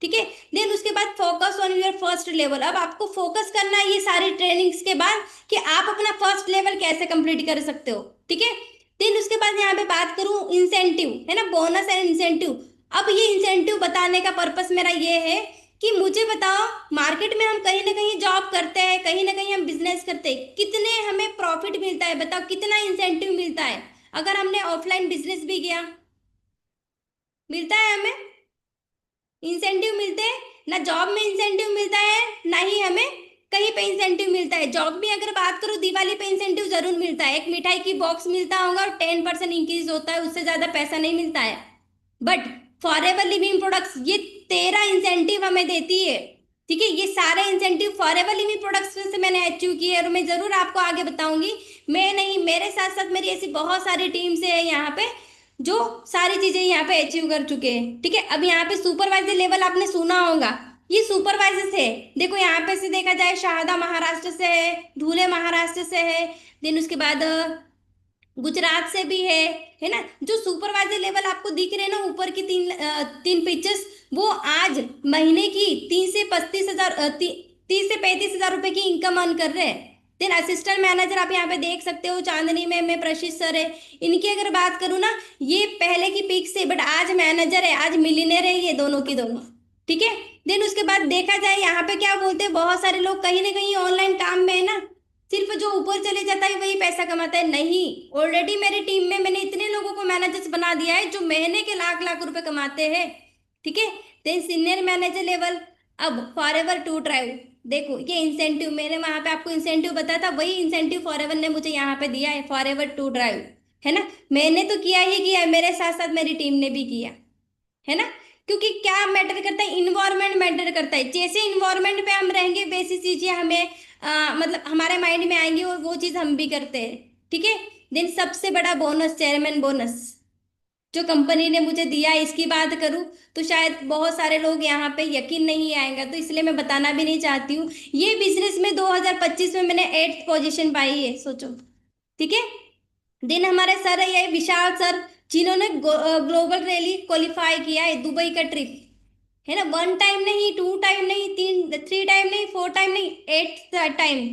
Speaker 1: ठीक है, देन उसके बाद focus on your first level. अब आपको फोकस करना है ये सारी ट्रेनिंग्स के बाद कि आप अपना फर्स्ट लेवल कैसे कंप्लीट कर सकते हो। ठीक है, देन उसके बाद यहाँ पे बात करूं इंसेंटिव, है ना, बोनस एंड इंसेंटिव। अब ये इंसेंटिव बताने का पर्पस मेरा ये है कि मुझे बताओ, मार्केट में हम कहीं ना कहीं जॉब करते हैं, कहीं ना कहीं हम बिजनेस करते हैं, कितने हमें प्रॉफिट मिलता है, बताओ कितना इंसेंटिव मिलता है। अगर हमने ऑफलाइन बिजनेस भी किया, मिलता है हमें इंसेंटिव, मिलते हैं ना, जॉब में इंसेंटिव मिलता है ना ही हमें कहीं पे इंसेंटिव मिलता है। जॉब में अगर बात करूं दिवाली पे इंसेंटिव जरूर मिलता है, एक मिठाई की बॉक्स मिलता होगा और 10% इंक्रीज होता है, उससे ज्यादा पैसा नहीं मिलता है। बट फॉरएवर लिविंग प्रोडक्ट्स ये 13 इंसेंटिव हमें देती है। ठीक है, ये सारे इंसेंटिव फॉरएवर लिविंग प्रोडक्ट्स से मैंने अचीव किए और मैं जरूर आपको आगे बताऊंगी। मैं नहीं, मेरे साथ साथ मेरी ऐसी बहुत सारी टीम्स है यहाँ पे जो सारी चीजें यहाँ पे अचीव कर चुके हैं। ठीक है, अब यहाँ पे सुपरवाइजर लेवल आपने सुना होगा, ये सुपरवाइजर है। देखो यहाँ पे से देखा जाए, शारदा महाराष्ट्र से है, धुले महाराष्ट्र से है, देन उसके बाद गुजरात से भी है ना। जो सुपरवाइजर लेवल आपको दिख रहे हैं ना ऊपर की तीन पिक्चर्स, वो आज महीने की 30 से 35 हजार 30 से 35 हजार रुपए की इनकम अर्न कर रहे हैं। देन असिस्टेंट मैनेजर आप यहाँ पे देख सकते हो, चांदनी में प्रशिश सर है। इनकी अगर बात करूँ ना, ये पहले की पीक से बट आज मैनेजर है, आज मिलीनियर है ये दोनों की दोनों। ठीक है, देन उसके बाद देखा जाए यहाँ पे क्या बोलते हैं, बहुत सारे लोग कहीं ना कहीं ऑनलाइन काम में है ना, सिर्फ जो ऊपर चले जाता है वही पैसा कमाता है, नहीं। ऑलरेडी मेरी टीम में मैंने इतने लोगों को मैनेजर्स बना दिया है जो महीने के लाख लाख रुपए कमाते हैं। ठीक है, देन सीनियर मैनेजर लेवल। अब फॉरएवर टू ड्राइव, देखो ये इंसेंटिव मैंने वहां पे आपको इंसेंटिव बताया था, वही इंसेंटिव फॉरएवर ने मुझे यहाँ पे दिया है, फॉरएवर टू ड्राइव। है ना, मैंने तो किया ही किया है, मेरे साथ साथ मेरी टीम ने भी किया, है ना। क्योंकि क्या मैटर करता है, इन्वायरमेंट मैटर करता है। जैसे इन्वायरमेंट पे हम रहेंगे वैसी चीजें हमें मतलब हमारे माइंड में आएंगी और वो चीज हम भी करते हैं। ठीक है, देन सबसे बड़ा बोनस, चेयरमैन बोनस जो कंपनी ने मुझे दिया है, इसकी बात करूं तो शायद बहुत सारे लोग यहाँ पे यकीन नहीं आएगा, तो इसलिए मैं बताना भी नहीं चाहती हूँ। ये बिजनेस में 2025 में मैंने 8th पोजीशन पाई है, सोचो। ठीक है, दिन हमारे सर है ये विशाल सर, जिन्होंने ग्लोबल रैली क्वालिफाई किया है, दुबई का ट्रिप, है ना, 1 टाइम नहीं, 2 टाइम नहीं, 3 टाइम नहीं, 4 टाइम नहीं, 8th टाइम।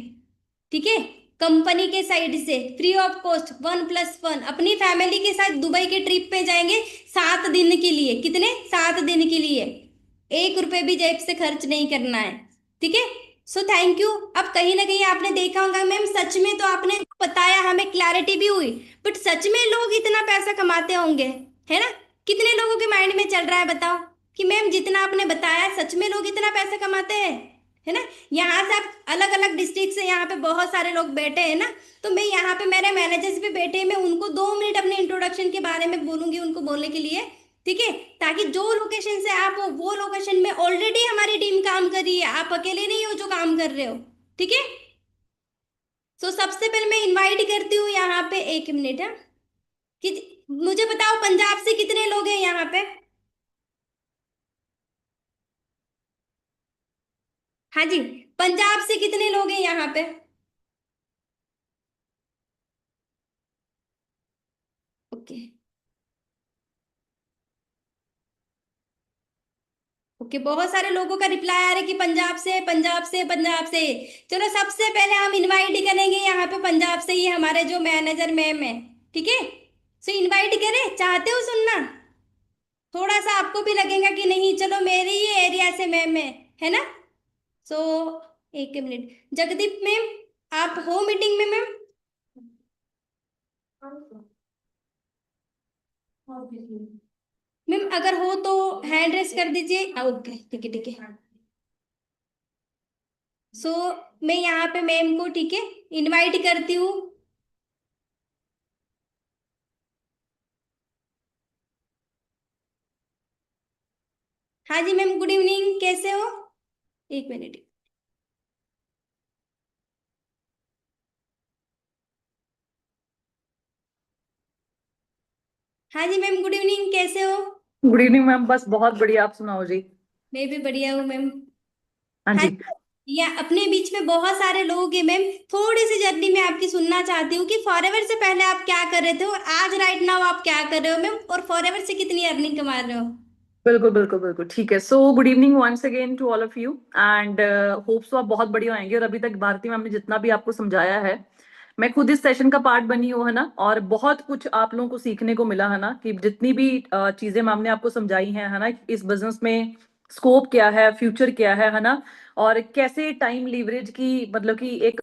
Speaker 1: ठीक है, कंपनी के साइड से फ्री ऑफ कॉस्ट 1+1 अपनी फैमिली के साथ दुबई के ट्रिप पे जाएंगे 7 दिन के लिए, कितने, 7 दिन के लिए, 1 रुपए भी जेब से खर्च नहीं करना है। ठीक है, सो थैंक यू। अब कहीं ना कहीं आपने देखा होगा मैम, सच में तो आपने बताया, हमें क्लैरिटी भी हुई, बट सच में लोग इतना पैसा कमाते होंगे, है ना। कितने लोगों के माइंड में चल रहा है बताओ कि मैम जितना आपने बताया सच में लोग इतना पैसा कमाते हैं, है ना। यहाँ से आप अलग अलग डिस्ट्रिक्ट से यहाँ पे बहुत सारे लोग बैठे हैं ना, तो मैं यहाँ पे मेरे मैनेजर्स भी बैठे हैं, मैं उनको 2 मिनट अपने इंट्रोडक्शन के बारे में बोलूंगी उनको बोलने के लिए। ठीक है, ताकि जो लोकेशन से आप हो वो लोकेशन में ऑलरेडी हमारी टीम काम कर रही है, आप अकेले नहीं हो जो काम कर रहे हो। ठीक है, तो सबसे पहले मैं इनवाइट करती हूँ यहाँ पे, 1 मिनट है कि मुझे बताओ पंजाब से कितने लोग हैं यहाँ पे। हाँ जी, पंजाब से कितने लोग हैं यहाँ पे। ओके, ओके, बहुत सारे लोगों का रिप्लाई आ रहा है कि पंजाब से, पंजाब से, पंजाब से। चलो सबसे पहले हम इनवाइट करेंगे यहाँ पे पंजाब से ही हमारे जो मैनेजर मैम है। ठीक है, सो इनवाइट करें, चाहते हो सुनना, थोड़ा सा आपको भी लगेगा कि नहीं चलो मेरे ही एरिया से मैम है ना। सो 1 मिनट, जगदीप मैम आप हो मीटिंग में मैम। मैम अगर हो तो हैंड रेस कर दीजिए, ओके ठीक है, ठीक है। सो मैं यहाँ पे मैम को, ठीक है, इनवाइट करती हूँ। हाँ जी मैम, गुड इवनिंग, कैसे हो। 1 मिनट। हाँ जी मैम, गुड इवनिंग, कैसे हो?
Speaker 2: Good evening ma'am. बस बहुत बढ़िया, आप सुनाओ जी।
Speaker 1: मैं भी बढ़िया हूँ मैम।
Speaker 2: हाँ
Speaker 1: हाँ।
Speaker 2: जी।
Speaker 1: या अपने बीच में बहुत सारे लोग हैं मैम। थोड़ी सी जर्नी में आपकी सुनना चाहती हूँ कि फॉरएवर से पहले आप क्या कर रहे थे और आज राइट नाउ आप क्या कर रहे हो मैम, और फॉरएवर से कितनी अर्निंग कमा रहे हो?
Speaker 2: बिल्कुल बिल्कुल बिल्कुल ठीक है। So good evening once again to all of you and hopes तो आप बहुत बढ़िया होंगे। और अभी तक भारती मैम ने जितना भी आपको समझाया है, मैं खुद इस सेशन का पार्ट बनी हूँ, है ना। और बहुत कुछ आप लोगों को सीखने को मिला, है ना, कि जितनी भी चीजें मैम ने आपको समझाई हैं, है ना, इस बिजनेस में स्कोप क्या है, फ्यूचर क्या है ना, और कैसे टाइम लीवरेज की मतलब कि एक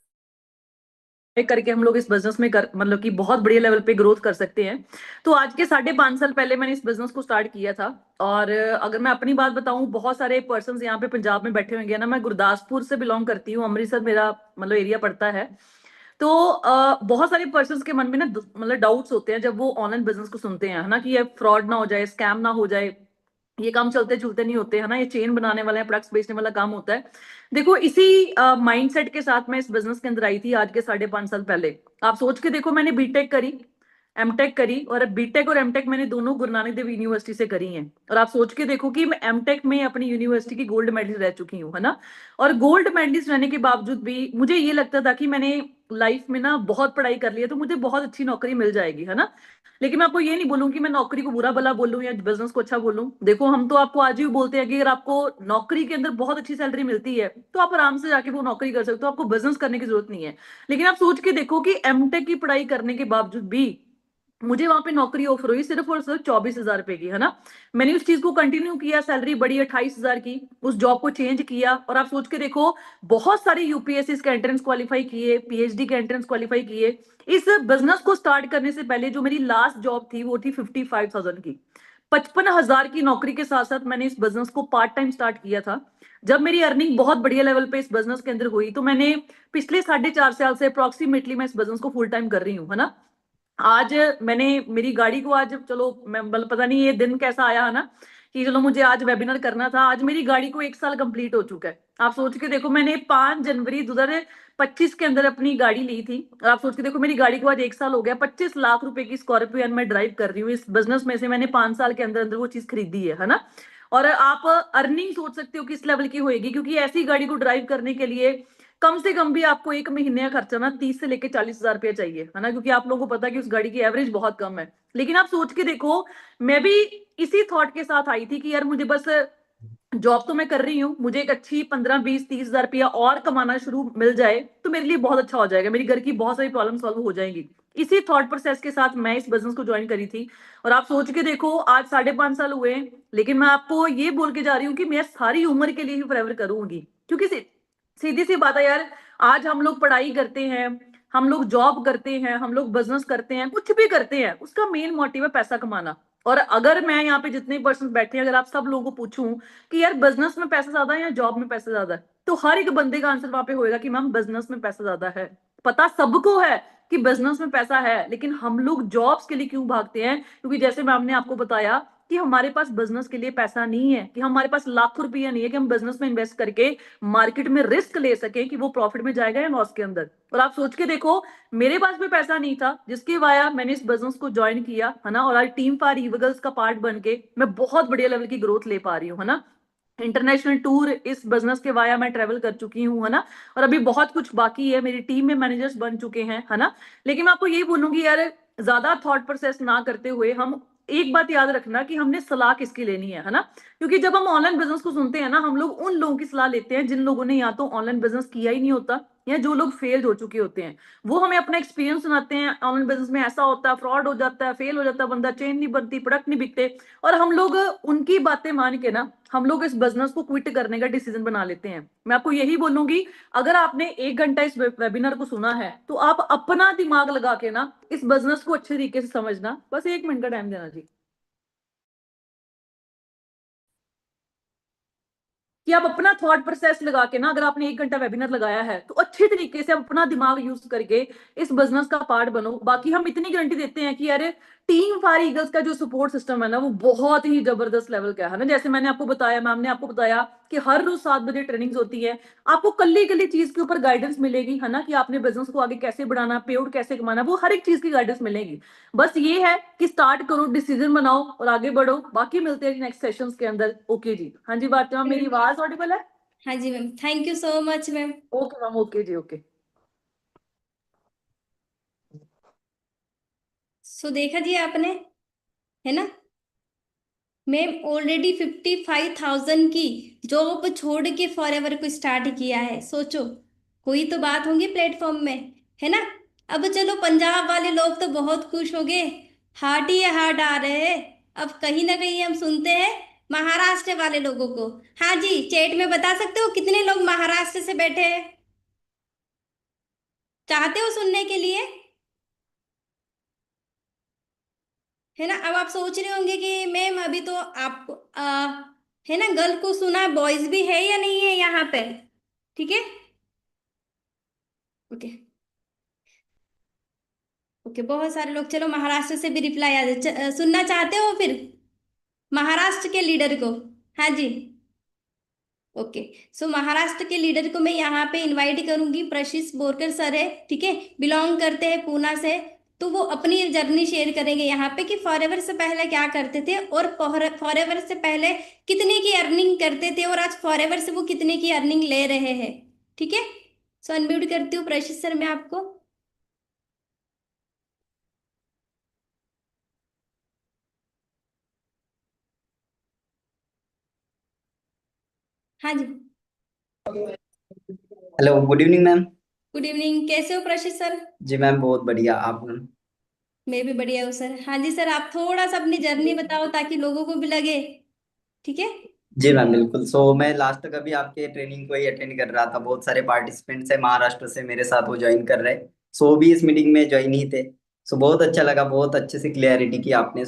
Speaker 2: करके हम लोग इस बिजनेस में कर मतलब कि बहुत बढ़िया लेवल पे ग्रोथ कर सकते हैं। तो आज के 5.5 साल पहले मैंने इस बिजनेस को स्टार्ट किया था। और अगर मैं अपनी बात बताऊं, बहुत सारे पर्सन यहाँ पे पंजाब में बैठे होंगे ना। मैं गुरदासपुर से बिलोंग करती हूँ, अमृतसर मेरा मतलब एरिया पड़ता है। तो बहुत सारे पर्सन के मन में ना मतलब डाउट्स होते हैं जब वो ऑनलाइन बिजनेस को सुनते हैं, है ना, कि ये फ्रॉड ना हो जाए, स्कैम ना हो जाए, ये काम चलते चलते नहीं होते, है ना, ये चेन बनाने वाला है, प्रोडक्ट्स बेचने वाला काम होता है। देखो, इसी माइंडसेट के साथ मैं इस बिजनेस के अंदर आई थी आज के 5.5 साल पहले। आप सोच के देखो, मैंने बीटेक करी, एमटेक करी, और बीटेक और एमटेक मैंने दोनों गुरु नानक देव यूनिवर्सिटी से करी हैं। और आप सोच के देखो कि मैं एमटेक में अपनी यूनिवर्सिटी की गोल्ड मेडलिस्ट रह चुकी हूँ, है ना। और गोल्ड मेडलिस्ट रहने के बावजूद भी मुझे ये लगता था कि मैंने लाइफ में ना बहुत पढ़ाई कर ली है तो मुझे बहुत अच्छी नौकरी मिल जाएगी, है ना। लेकिन मैं आपको ये नहीं बोलूंगी, मैं नौकरी को बुरा भला बोलूं या बिजनेस को अच्छा बोलूं। देखो, हम तो आपको आज भी बोलते हैं कि अगर आपको नौकरी के अंदर बहुत अच्छी सैलरी मिलती है तो आप आराम से जाके वो नौकरी कर सकते हो, आपको बिजनेस करने की जरूरत नहीं है। लेकिन आप सोच के देखो कि एमटेक की पढ़ाई करने के बावजूद भी मुझे वहां पे नौकरी ऑफर हुई सिर्फ और सिर्फ 24,000 रुपए की, है ना। मैंने उस चीज को कंटिन्यू किया, सैलरी बढ़ी 28,000 की, उस जॉब को चेंज किया। और आप सोच के देखो, बहुत सारे यूपीएससी के एंट्रेंस क्वालिफाई किए, पीएचडी के एंट्रेंस क्वालिफाई किए। इस बिजनेस को स्टार्ट करने से पहले जो मेरी लास्ट जॉब थी वो थी 55,000 की। 55,000 की नौकरी के साथ साथ मैंने इस बिजनेस को पार्ट टाइम स्टार्ट किया था। जब मेरी अर्निंग बहुत बढ़िया लेवल पे इस बिजनेस के अंदर हुई तो मैंने पिछले 4.5 साल से अप्रोक्सीमेटली मैं इस बिजनेस को फुल टाइम कर रही हूँ, है ना। आज मैंने मेरी गाड़ी को आज, चलो मैं मतलब पता नहीं ये दिन कैसा आया, है ना, कि चलो मुझे आज वेबिनार करना था। आज मेरी गाड़ी को 1 साल कंप्लीट हो चुका है। आप सोच के देखो, मैंने 5 जनवरी 2025 के अंदर अपनी गाड़ी ली थी, और आप सोच के देखो मेरी गाड़ी को आज 1 साल हो गया। 25 लाख रुपए की स्कॉर्पियो मैं ड्राइव कर रही हूँ। इस बिजनेस में से मैंने 5 साल के अंदर अंदर वो चीज खरीदी है ना। और आप अर्निंग सोच सकते हो किस लेवल की होएगी, क्योंकि ऐसी गाड़ी को ड्राइव करने के लिए कम से कम भी आपको एक महीने का खर्चा ना 30 से लेके 40 हजार रुपया चाहिए, है ना, क्योंकि आप लोगों को पता है कि उस गाड़ी की एवरेज बहुत कम है। लेकिन आप सोच के देखो, मैं भी इसी थॉट के साथ आई थी कि यार मुझे बस जॉब तो मैं कर रही हूँ, मुझे एक अच्छी 15, 20, 30 हजार रुपया और कमाना शुरू मिल जाए तो मेरे लिए बहुत अच्छा हो जाएगा, मेरी घर की बहुत सारी प्रॉब्लम सॉल्व हो जाएंगी। इसी थॉट प्रोसेस के साथ मैं इस बिजनेस को ज्वाइन करी थी। और आप सोच के देखो, आज 5.5 साल हुए हैं, लेकिन मैं आपको ये बोल के जा रही हूँ कि मैं सारी उम्र के लिए ही फॉरएवर करूंगी। क्योंकि सीधी सी बात है यार, आज हम लोग पढ़ाई करते हैं, हम लोग जॉब करते हैं, हम लोग बिजनेस करते हैं, कुछ भी करते हैं, उसका मेन मोटिव है पैसा कमाना। और अगर मैं यहाँ पे जितने पर्सन बैठे हैं, अगर आप सब लोगों को पूछूं कि यार बिजनेस में पैसा ज्यादा है या जॉब में पैसा ज्यादा है, तो हर एक बंदे का आंसर वहां पे होएगा कि मैम बिजनेस में पैसा ज्यादा है। पता सबको है कि बिजनेस में पैसा है, लेकिन हम लोग जॉब्स के लिए क्यों भागते हैं? क्योंकि जैसे मैम ने आपको बताया कि हमारे पास बिजनेस के लिए पैसा नहीं है, कि हमारे पास लाखों रुपया नहीं है कि हम बिजनेस में इन्वेस्ट करके मार्केट में रिस्क ले सके कि वो प्रॉफिट में जाएगा या लॉस के अंदर। और आप सोच के देखो, मेरे पास भी पैसा नहीं था, जिसकी वजह मैंने इस बिजनेस को ज्वाइन किया, है ना। और आज टीम फॉर ईगल्स का पार्ट बन के मैं बहुत बढ़िया लेवल की ग्रोथ ले पा रही हूँ, है ना। इंटरनेशनल टूर इस बिजनेस के वाया मैं ट्रेवल कर चुकी हूँ, है ना। और अभी बहुत कुछ बाकी है, मेरी टीम में मैनेजर्स बन चुके हैं, है ना। लेकिन मैं आपको यही बोलूंगी यार, ज्यादा थॉट प्रोसेस ना करते हुए हम एक बात याद रखना कि हमने सलाह किसकी लेनी है ना। क्योंकि जब हम ऑनलाइन बिजनेस को सुनते हैं ना, हम लोग उन लोगों की सलाह लेते हैं जिन लोगों ने या तो ऑनलाइन बिजनेस किया ही नहीं होता, या जो लोग फेल हो चुके होते हैं। वो हमें अपना एक्सपीरियंस सुनाते हैं, ऑनलाइन बिजनेस में ऐसा होता है, फ्रॉड हो जाता है, फेल हो जाता है बंदा, चेन नहीं बनती, प्रोडक्ट नहीं बिकते। और हम लोग उनकी बातें मान के ना, हम लोग इस बिजनेस को क्विट करने का डिसीजन बना लेते हैं। मैं आपको यही बोलूंगी, अगर आपने 1 घंटा इस वेबिनार को सुना है तो आप अपना दिमाग लगा के ना इस बिजनेस को अच्छे तरीके से समझना। बस 1 मिनट का टाइम देना जी, कि आप अपना थॉट प्रोसेस लगा के ना, अगर आपने 1 घंटा वेबिनार लगाया है तो अच्छे तरीके से अपना दिमाग यूज करके इस बिजनेस का पार्ट बनो। बाकी हम इतनी गारंटी देते हैं कि यार टीम फायर ईगल्स का जो सपोर्ट सिस्टम है ना, वो बहुत ही जबरदस्त लेवल का है ना। जैसे मैंने आपको बताया, मैम ने आपको बताया कि हर रोज 7 बजे ट्रेनिंग्स होती है। आपको कल्ली कल्ली चीज के ऊपर गाइडेंस मिलेगी, है ना, कि आपने बिजनेस को आगे कैसे बढ़ाना, पेआउट कैसे कमाना, वो हर एक चीज की गाइडेंस मिलेगी। बस ये है कि स्टार्ट करो, डिसीजन बनाओ और आगे बढ़ो। बाकी मिलते हैं नेक्स्ट सेशंस के अंदर। ओके जी। हाँ जी भारती मैम, मेरी आवाज ऑडिबल है?
Speaker 1: हाँ जी ma'am, thank you so much ma'am.
Speaker 2: Okay ma'am, okay जी, ओके।
Speaker 1: सो देखा जी आपने, है ना, मैम ऑलरेडी 55,000 की जॉब छोड़ के फॉरएवर को स्टार्ट किया है। सोचो, कोई तो बात होगी प्लेटफॉर्म में, है ना। अब चलो, पंजाब वाले लोग तो बहुत खुश हो गए, हार्ट ही हार्ट आ रहे हैं। अब कहीं ना कहीं हम सुनते हैं महाराष्ट्र वाले लोगों को। हाँ जी, चैट में बता सकते हो कितने लोग महाराष्ट्र से बैठे हैं, चाहते हो सुनने के लिए, है ना। अब आप सोच रहे होंगे कि मैम अभी तो आप है ना, गर्ल को सुना, बॉयज भी है या नहीं है यहाँ पे? ठीक है, ओके। ओके, बहुत सारे लोग, चलो महाराष्ट्र से भी रिप्लाई आ जाए। सुनना चाहते हो फिर महाराष्ट्र के लीडर को? हाँ जी, ओके। सो महाराष्ट्र के लीडर को मैं यहाँ पे इनवाइट करूंगी। प्रशिश बोरकर सर है, ठीक है, बिलोंग करते हैं पूना से। तो वो अपनी जर्नी शेयर करेंगे यहाँ पे कि फॉरएवर से पहले क्या करते थे, और फॉरएवर से पहले कितने की अर्निंग करते थे, और आज फॉरएवर से वो कितने की अर्निंग ले रहे हैं। ठीक है, सो अनम्यूट करती हूँ प्रशिश सर मैं आपको। हाँ जी,
Speaker 3: hello, good evening ma'am.
Speaker 1: Good evening, कैसे हो प्रशिश सर?
Speaker 3: जी मैम, बहुत बढ़िया। आप मैम?
Speaker 1: मैं भी बढ़िया हूँ सर। हाँ जी सर, आप थोड़ा सा अपनी जर्नी बताओ ताकि लोगों को भी लगे। ठीक है,
Speaker 3: जी मैम, बिल्कुल। मैं लास्ट तक अभी आपके ट्रेनिंग को ही अटेंड कर रहा था। बहुत सारे पार्टिसिपेंट्स है महाराष्ट्र से मेरे साथ, वो ज्वाइन कर रहे। वो भी इस मीटिंग में ज्वाइन ही थे। बहुत अच्छा लगा, बहुत अच्छे से क्लियरिटी की आपने।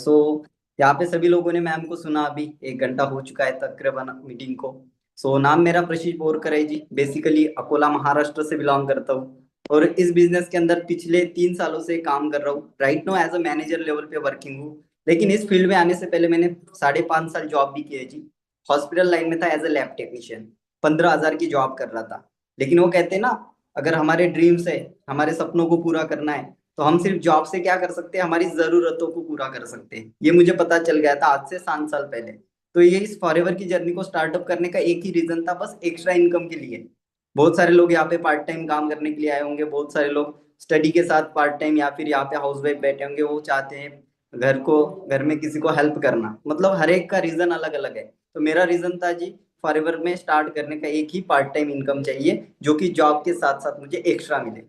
Speaker 3: यहाँ पे सभी लोगों ने मैम को सुना। अभी 1 घंटा हो चुका है तकरीबन मीटिंग को। नाम मेरा प्रशीष बोरकर है जी। बेसिकली अकोला महाराष्ट्र से बिलोंग करता हूँ, और इस बिजनेस के अंदर पिछले 3 सालों से काम कर रहा हूँ। Right now as a manager level पे वर्किंग हूँ। लेकिन इस फील्ड में आने से पहले मैंने 5.5 साल जॉब भी की है जी। हॉस्पिटल लाइन में था एज अ लैब टेक्नीशियन। 15,000 की जॉब कर रहा था। लेकिन वो कहते हैं ना, अगर हमारे ड्रीम्स है, हमारे सपनों को पूरा करना है, तो हम सिर्फ जॉब से क्या कर सकते हैं, हमारी जरूरतों को पूरा कर सकते हैं। ये मुझे पता चल गया था आज से 7 साल पहले। ये इस फॉरएवर की जर्नी को स्टार्टअप करने का एक ही रीजन था, बस एक्स्ट्रा इनकम के लिए। बहुत सारे लोग यहाँ पे पार्ट टाइम काम करने के लिए आए होंगे, बहुत सारे लोग स्टडी के साथ पार्ट टाइम, या फिर यहाँ पे हाउस वाइफ बैठे होंगे, वो चाहते हैं घर में किसी को हेल्प करना। मतलब हर एक का रीजन अलग अलग है। तो मेरा रीजन था जी, फॉरएवर में स्टार्ट करने का एक ही, पार्ट टाइम इनकम चाहिए जो कि जॉब के साथ साथ मुझे एक्स्ट्रा मिले।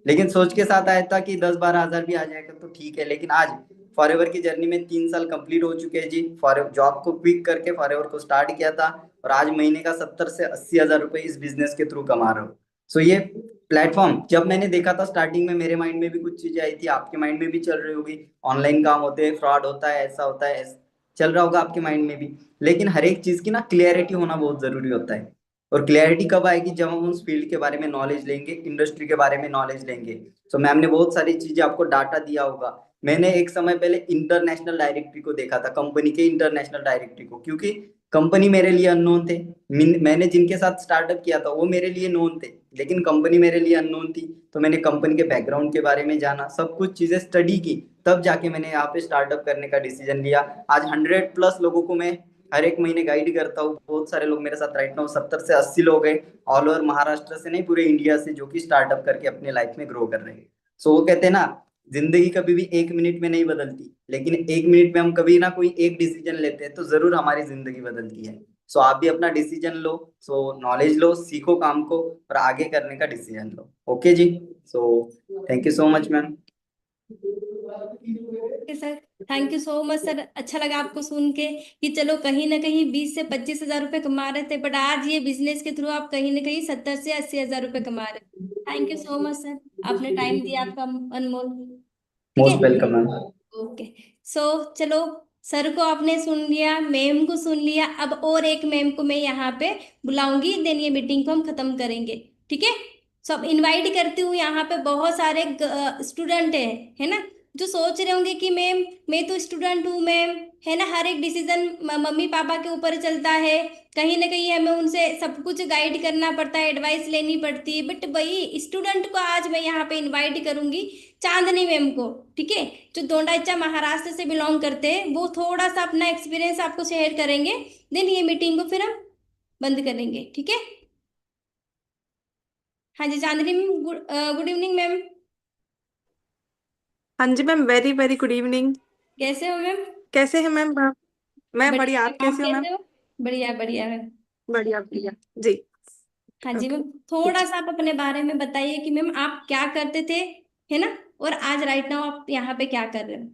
Speaker 3: लेकिन सोच के साथ आया था कि 10-12 हजार भी आ जाएगा तो ठीक है। लेकिन आज फॉरएवर की जर्नी में 3 साल कंप्लीट हो चुके हैं जी। फॉरएवर जॉब को क्विक करके फॉरएवर को स्टार्ट किया था, और आज महीने का 70 से 80 हजार रुपए इस बिजनेस के थ्रू कमा रहा हूँ। ये प्लेटफॉर्म जब मैंने देखा था स्टार्टिंग में, मेरे माइंड में भी कुछ चीजें आई थी, आपके माइंड में भी चल रही होगी। ऑनलाइन काम होते हैं, फ्रॉड होता है, ऐसा होता है, चल रहा होगा आपके माइंड में भी। लेकिन हर एक चीज की ना क्लियरिटी होना बहुत जरूरी होता है। और क्लियरिटी कब आएगी, जब हम उस फील्ड के बारे में नॉलेज लेंगे, इंडस्ट्री के बारे में नॉलेज लेंगे। मैम ने बहुत सारी चीजें आपको डाटा दिया होगा। मैंने एक समय पहले इंटरनेशनल डायरेक्टरी को देखा था, कंपनी के इंटरनेशनल डायरेक्टरी को, क्योंकि कंपनी मेरे लिए अननोन थे। मैंने जिनके साथ स्टार्टअप किया था वो मेरे लिए नोन थे, लेकिन कंपनी मेरे लिए अननोन थी। तो मैंने कंपनी के बैकग्राउंड के बारे में जाना, सब कुछ चीजें स्टडी की, तब जाके मैंने यहाँ पे स्टार्टअप करने का डिसीजन लिया। आज 100+ लोगों को मैं हर एक महीने गाइड करता हूँ। बहुत सारे लोग मेरे साथ राइट नाउ 70 से 80 लोग हैं, ऑल ओवर महाराष्ट्र से नहीं, पूरे इंडिया से, जो कि स्टार्टअप करके अपने लाइफ में ग्रो कर रहे हैं। वो कहते हैं ना, जिंदगी कभी भी 1 मिनट में नहीं बदलती, लेकिन 1 मिनट में हम कभी ना कोई एक डिसीजन लेते हैं तो जरूर हमारी जिंदगी बदलती है। आप भी अपना डिसीजन लो। नॉलेज लो, सीखो काम को, और आगे करने का डिसीजन लो। ओके जी। Thank you so much ma'am.
Speaker 1: Okay sir, thank you so much sir. अच्छा लगा आपको सुन के कि चलो कहीं ना कहीं 20 से 25 हजार रुपए कमा रहे थे, बट आज ये बिजनेस के थ्रू आप कहीं ना कहीं 70 से 80 हजार रुपए कमा रहे हैं। Thank you so much sir, आपने टाइम दिया आपका अनमोल। ठीक है,
Speaker 3: मोस्ट वेलकम मैम।
Speaker 1: ओके। सो चलो, सर को आपने सुन लिया, मैम को सुन लिया, अब और एक मैम को मैं यहाँ पे बुलाऊंगी, देन ये मीटिंग को हम खत्म करेंगे। ठीक है, सब इनवाइट करती हूँ। यहाँ पे बहुत सारे स्टूडेंट हैं, है ना, जो सोच रहे होंगे कि मैम मैं तो स्टूडेंट हूँ मैम, है ना, हर एक डिसीजन मम्मी पापा के ऊपर चलता है, कहीं ना कहीं हमें उनसे सब कुछ गाइड करना पड़ता है, एडवाइस लेनी पड़ती है, बट वही स्टूडेंट को आज मैं यहाँ पे इनवाइट करूंगी, चांदनी मैम को, ठीक है, जो दोंडाईचा महाराष्ट्र से बिलोंग करते हैं, वो थोड़ा सा अपना एक्सपीरियंस आपको शेयर करेंगे, देन ये मीटिंग को फिर हम बंद करेंगे, ठीक है। हाँ जी Chandni ma'am, good evening ma'am.
Speaker 4: हाँ जी ma'am, very very good evening.
Speaker 1: कैसे हो मैम?
Speaker 4: कैसे हैं मैम आप? मैं बढ़िया,
Speaker 1: बढ़िया
Speaker 4: आप
Speaker 1: मैम, आप
Speaker 4: कैसे हो मैम?
Speaker 1: कैसे हो? बढ़िया बढ़िया मैम।
Speaker 4: बढ़िया बढ़िया जी।
Speaker 1: हाँ जी
Speaker 4: ओके।
Speaker 1: मैम, थोड़ा सा आप अपने बारे में बताइए कि मैम आप क्या करते थे, है ना, और आज राइट नाउ आप यहाँ पे क्या कर रहे हो।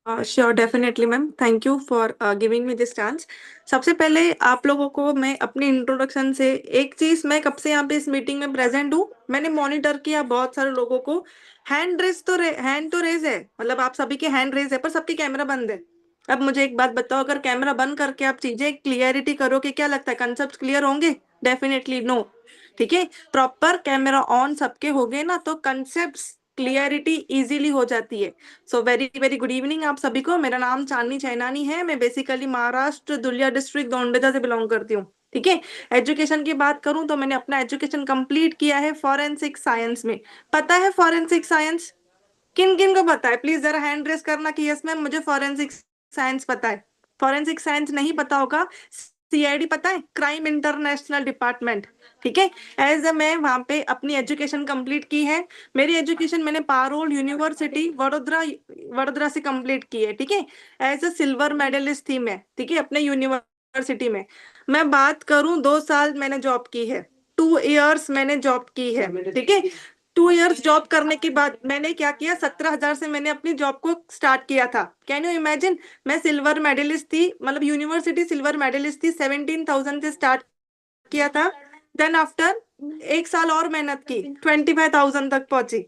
Speaker 4: Sure, definitely ma'am, thank you for giving me this chance. सबसे पहले आप लोगों को मैं अपनी इंट्रोडक्शन से एक चीज, मैं कब से यहाँ पे इस मीटिंग में प्रेजेंट हूँ, मैंने मॉनिटर किया बहुत सारे लोगों को। हैंड तो रेज है, मतलब आप सभी के हैंड रेज है, पर सबके कैमरा बंद है। अब मुझे एक बात बताओ, अगर कैमरा बंद करके आप चीजें क्लियरिटी करोगे, क्या लगता है कंसेप्ट क्लियर होंगे? Definitely no. ठीक है, प्रॉपर कैमरा ऑन सबके हो गए ना, तो कंसेप्ट क्लियरिटी इजीली हो जाती है। So very very good evening आप सभी को। मेरा नाम चांदनी चैनानी है, मैं बेसिकली महाराष्ट्र दुलिया डिस्ट्रिक्ट दोंडेजा से बिलोंग करती हूँ। ठीक है, एजुकेशन की बात करूं तो मैंने अपना एजुकेशन कंप्लीट किया है फॉरेंसिक साइंस में। पता है फॉरेंसिक साइंस किन किन को पता है? प्लीज जरा हैंड रेस करना कि यस मैम मुझे फॉरेंसिक साइंस पता है। फॉरेंसिक साइंस नहीं पता होगा, सीआईडी पता है, क्राइम इंटरनेशनल डिपार्टमेंट। ठीक है, एज ए मैं वहां पे अपनी एजुकेशन कंप्लीट की है। मेरी एजुकेशन मैंने पारोल यूनिवर्सिटी वडोदरा वडोदरा से कंप्लीट की है। ठीक है, एज ए सिल्वर मेडलिस्ट थी मैं, ठीक है, अपने यूनिवर्सिटी में। मैं बात करूं, 2 साल मैंने जॉब की है, 2 इयर्स मैंने जॉब की है। ठीक है, 2 इयर्स जॉब करने के बाद मैंने क्या किया, 17,000 से मैंने अपनी जॉब को स्टार्ट किया था। Can you imagine? मैं सिल्वर मेडलिस्ट थी, मतलब यूनिवर्सिटी सिल्वर मेडलिस्ट थी, 17,000 से स्टार्ट किया था। देन आफ्टर 1 साल और मेहनत की, 25,000 तक पहुंची।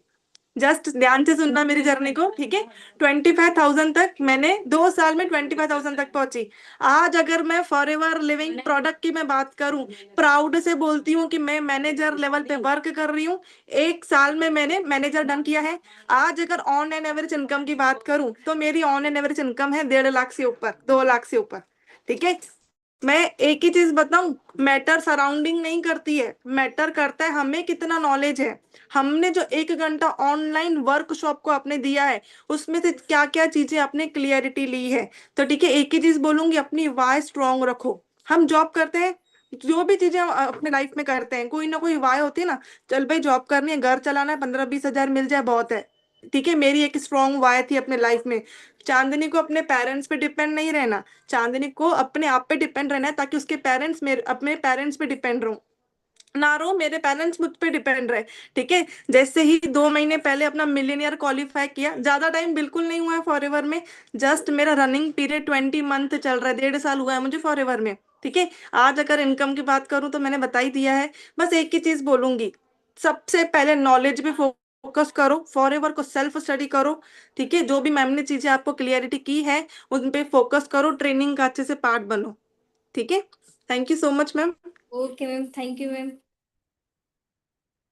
Speaker 4: जस्ट ध्यान से सुनना मेरी जर्नी को, ठीक है। 25,000 तक मैंने 2 साल में 25,000 तक पहुंची। आज अगर मैं फॉर एवर लिविंग प्रोडक्ट की मैं बात करूं, प्राउड से बोलती हूँ कि मैं मैनेजर लेवल पे वर्क कर रही हूँ। 1 साल में मैंने मैनेजर डन किया है। आज अगर ऑन एन एवरेज इनकम की बात करूं तो मेरी ऑन एन एवरेज इनकम है 1.5 लाख से ऊपर, 2 लाख से ऊपर। ठीक है, मैं एक ही चीज बताऊं, मैटर सराउंडिंग नहीं करती है, मैटर करता है हमें कितना नॉलेज है। हमने जो 1 घंटा ऑनलाइन वर्कशॉप को आपने दिया है, उसमें से क्या क्या चीजें आपने क्लियरिटी ली है। तो ठीक है, एक ही चीज बोलूंगी, अपनी वाय स्ट्रांग रखो। हम जॉब करते हैं, जो भी चीजें हम अपने लाइफ में करते हैं, कोई ना कोई वाय होती है ना, चल भाई जॉब करनी है, घर चलाना है, 15-20 हजार मिल जाए बहुत है। ठीक है, मेरी एक स्ट्रांग वाय थी अपने लाइफ में। चांदनी को अपने पेरेंट्स पे डिपेंड नहीं रहना, चांदनी को अपने आप पे डिपेंड रहना है, ताकि उसके पेरेंट्स मेरे अपने पेरेंट्स पे डिपेंड रहो ना रहो, मेरे पेरेंट्स मुझ पे डिपेंड रहे। ठीक है, जैसे ही 2 महीने पहले अपना मिलीनियर क्वालिफाई किया, ज्यादा टाइम बिल्कुल नहीं हुआ है फॉरएवर में, जस्ट मेरा रनिंग पीरियड 20 मंथ चल रहा है, 1.5 साल हुआ है मुझे फॉरएवर में। ठीक है, आज अगर इनकम की बात करूं तो मैंने बता ही दिया है। बस एक ही चीज बोलूंगी, सबसे पहले नॉलेज पे फोकस करो, फॉरएवर को सेल्फ स्टडी करो। ठीक है, जो भी मैम ने चीजें आपको क्लियरिटी की है उन पे फोकस करो, ट्रेनिंग का अच्छे से पार्ट बनो। ठीक है, thank you so much ma'am.
Speaker 1: Okay ma'am, thank you ma'am.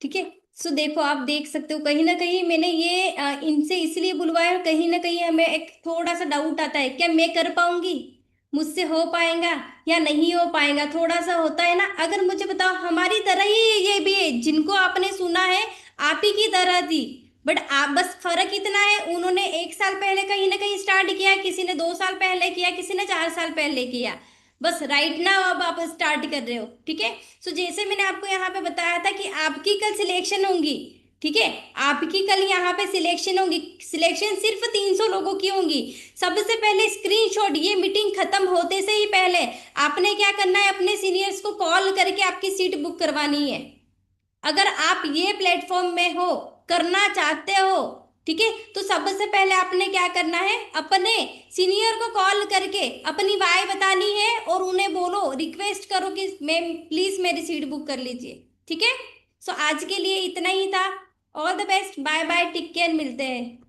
Speaker 1: ठीक है, सो देखो आप देख सकते हो, कहीं ना कहीं मैंने ये इनसे इसलिए बुलवाया, और कहीं ना कहीं हमें एक थोड़ा सा डाउट आता है, क्या मैं कर पाऊंगी, मुझसे हो पाएगा या नहीं हो पाएगा, थोड़ा सा होता है ना। अगर मुझे बताओ, हमारी तरह ही ये भी है, जिनको आपने सुना है आप ही की तरह थी, बट आप बस फर्क इतना है, उन्होंने 1 साल पहले कहीं ना कहीं स्टार्ट किया, किसी ने 2 साल पहले किया, किसी ने 4 साल पहले किया, बस राइट नाउ अब आप स्टार्ट कर रहे हो। ठीक है, सो जैसे मैंने आपको यहाँ पे बताया था कि आपकी कल सिलेक्शन होंगी, ठीक है, आपकी कल यहाँ पे सिलेक्शन होगी, सिलेक्शन सिर्फ 300 लोगों की होंगी। सबसे पहले स्क्रीनशॉट, ये मीटिंग खत्म होते से ही पहले आपने क्या करना है, अपने सीनियर्स को कॉल करके आपकी सीट बुक करवानी है। अगर आप ये प्लेटफॉर्म में हो, करना चाहते हो, ठीक है, तो सबसे पहले आपने क्या करना है, अपने सीनियर को कॉल करके अपनी वाय बतानी है, और उन्हें बोलो, रिक्वेस्ट करो कि मैम प्लीज मेरी सीट बुक कर लीजिए। ठीक है, सो आज के लिए इतना ही था। All the best, bye bye, take care, मिलते हैं।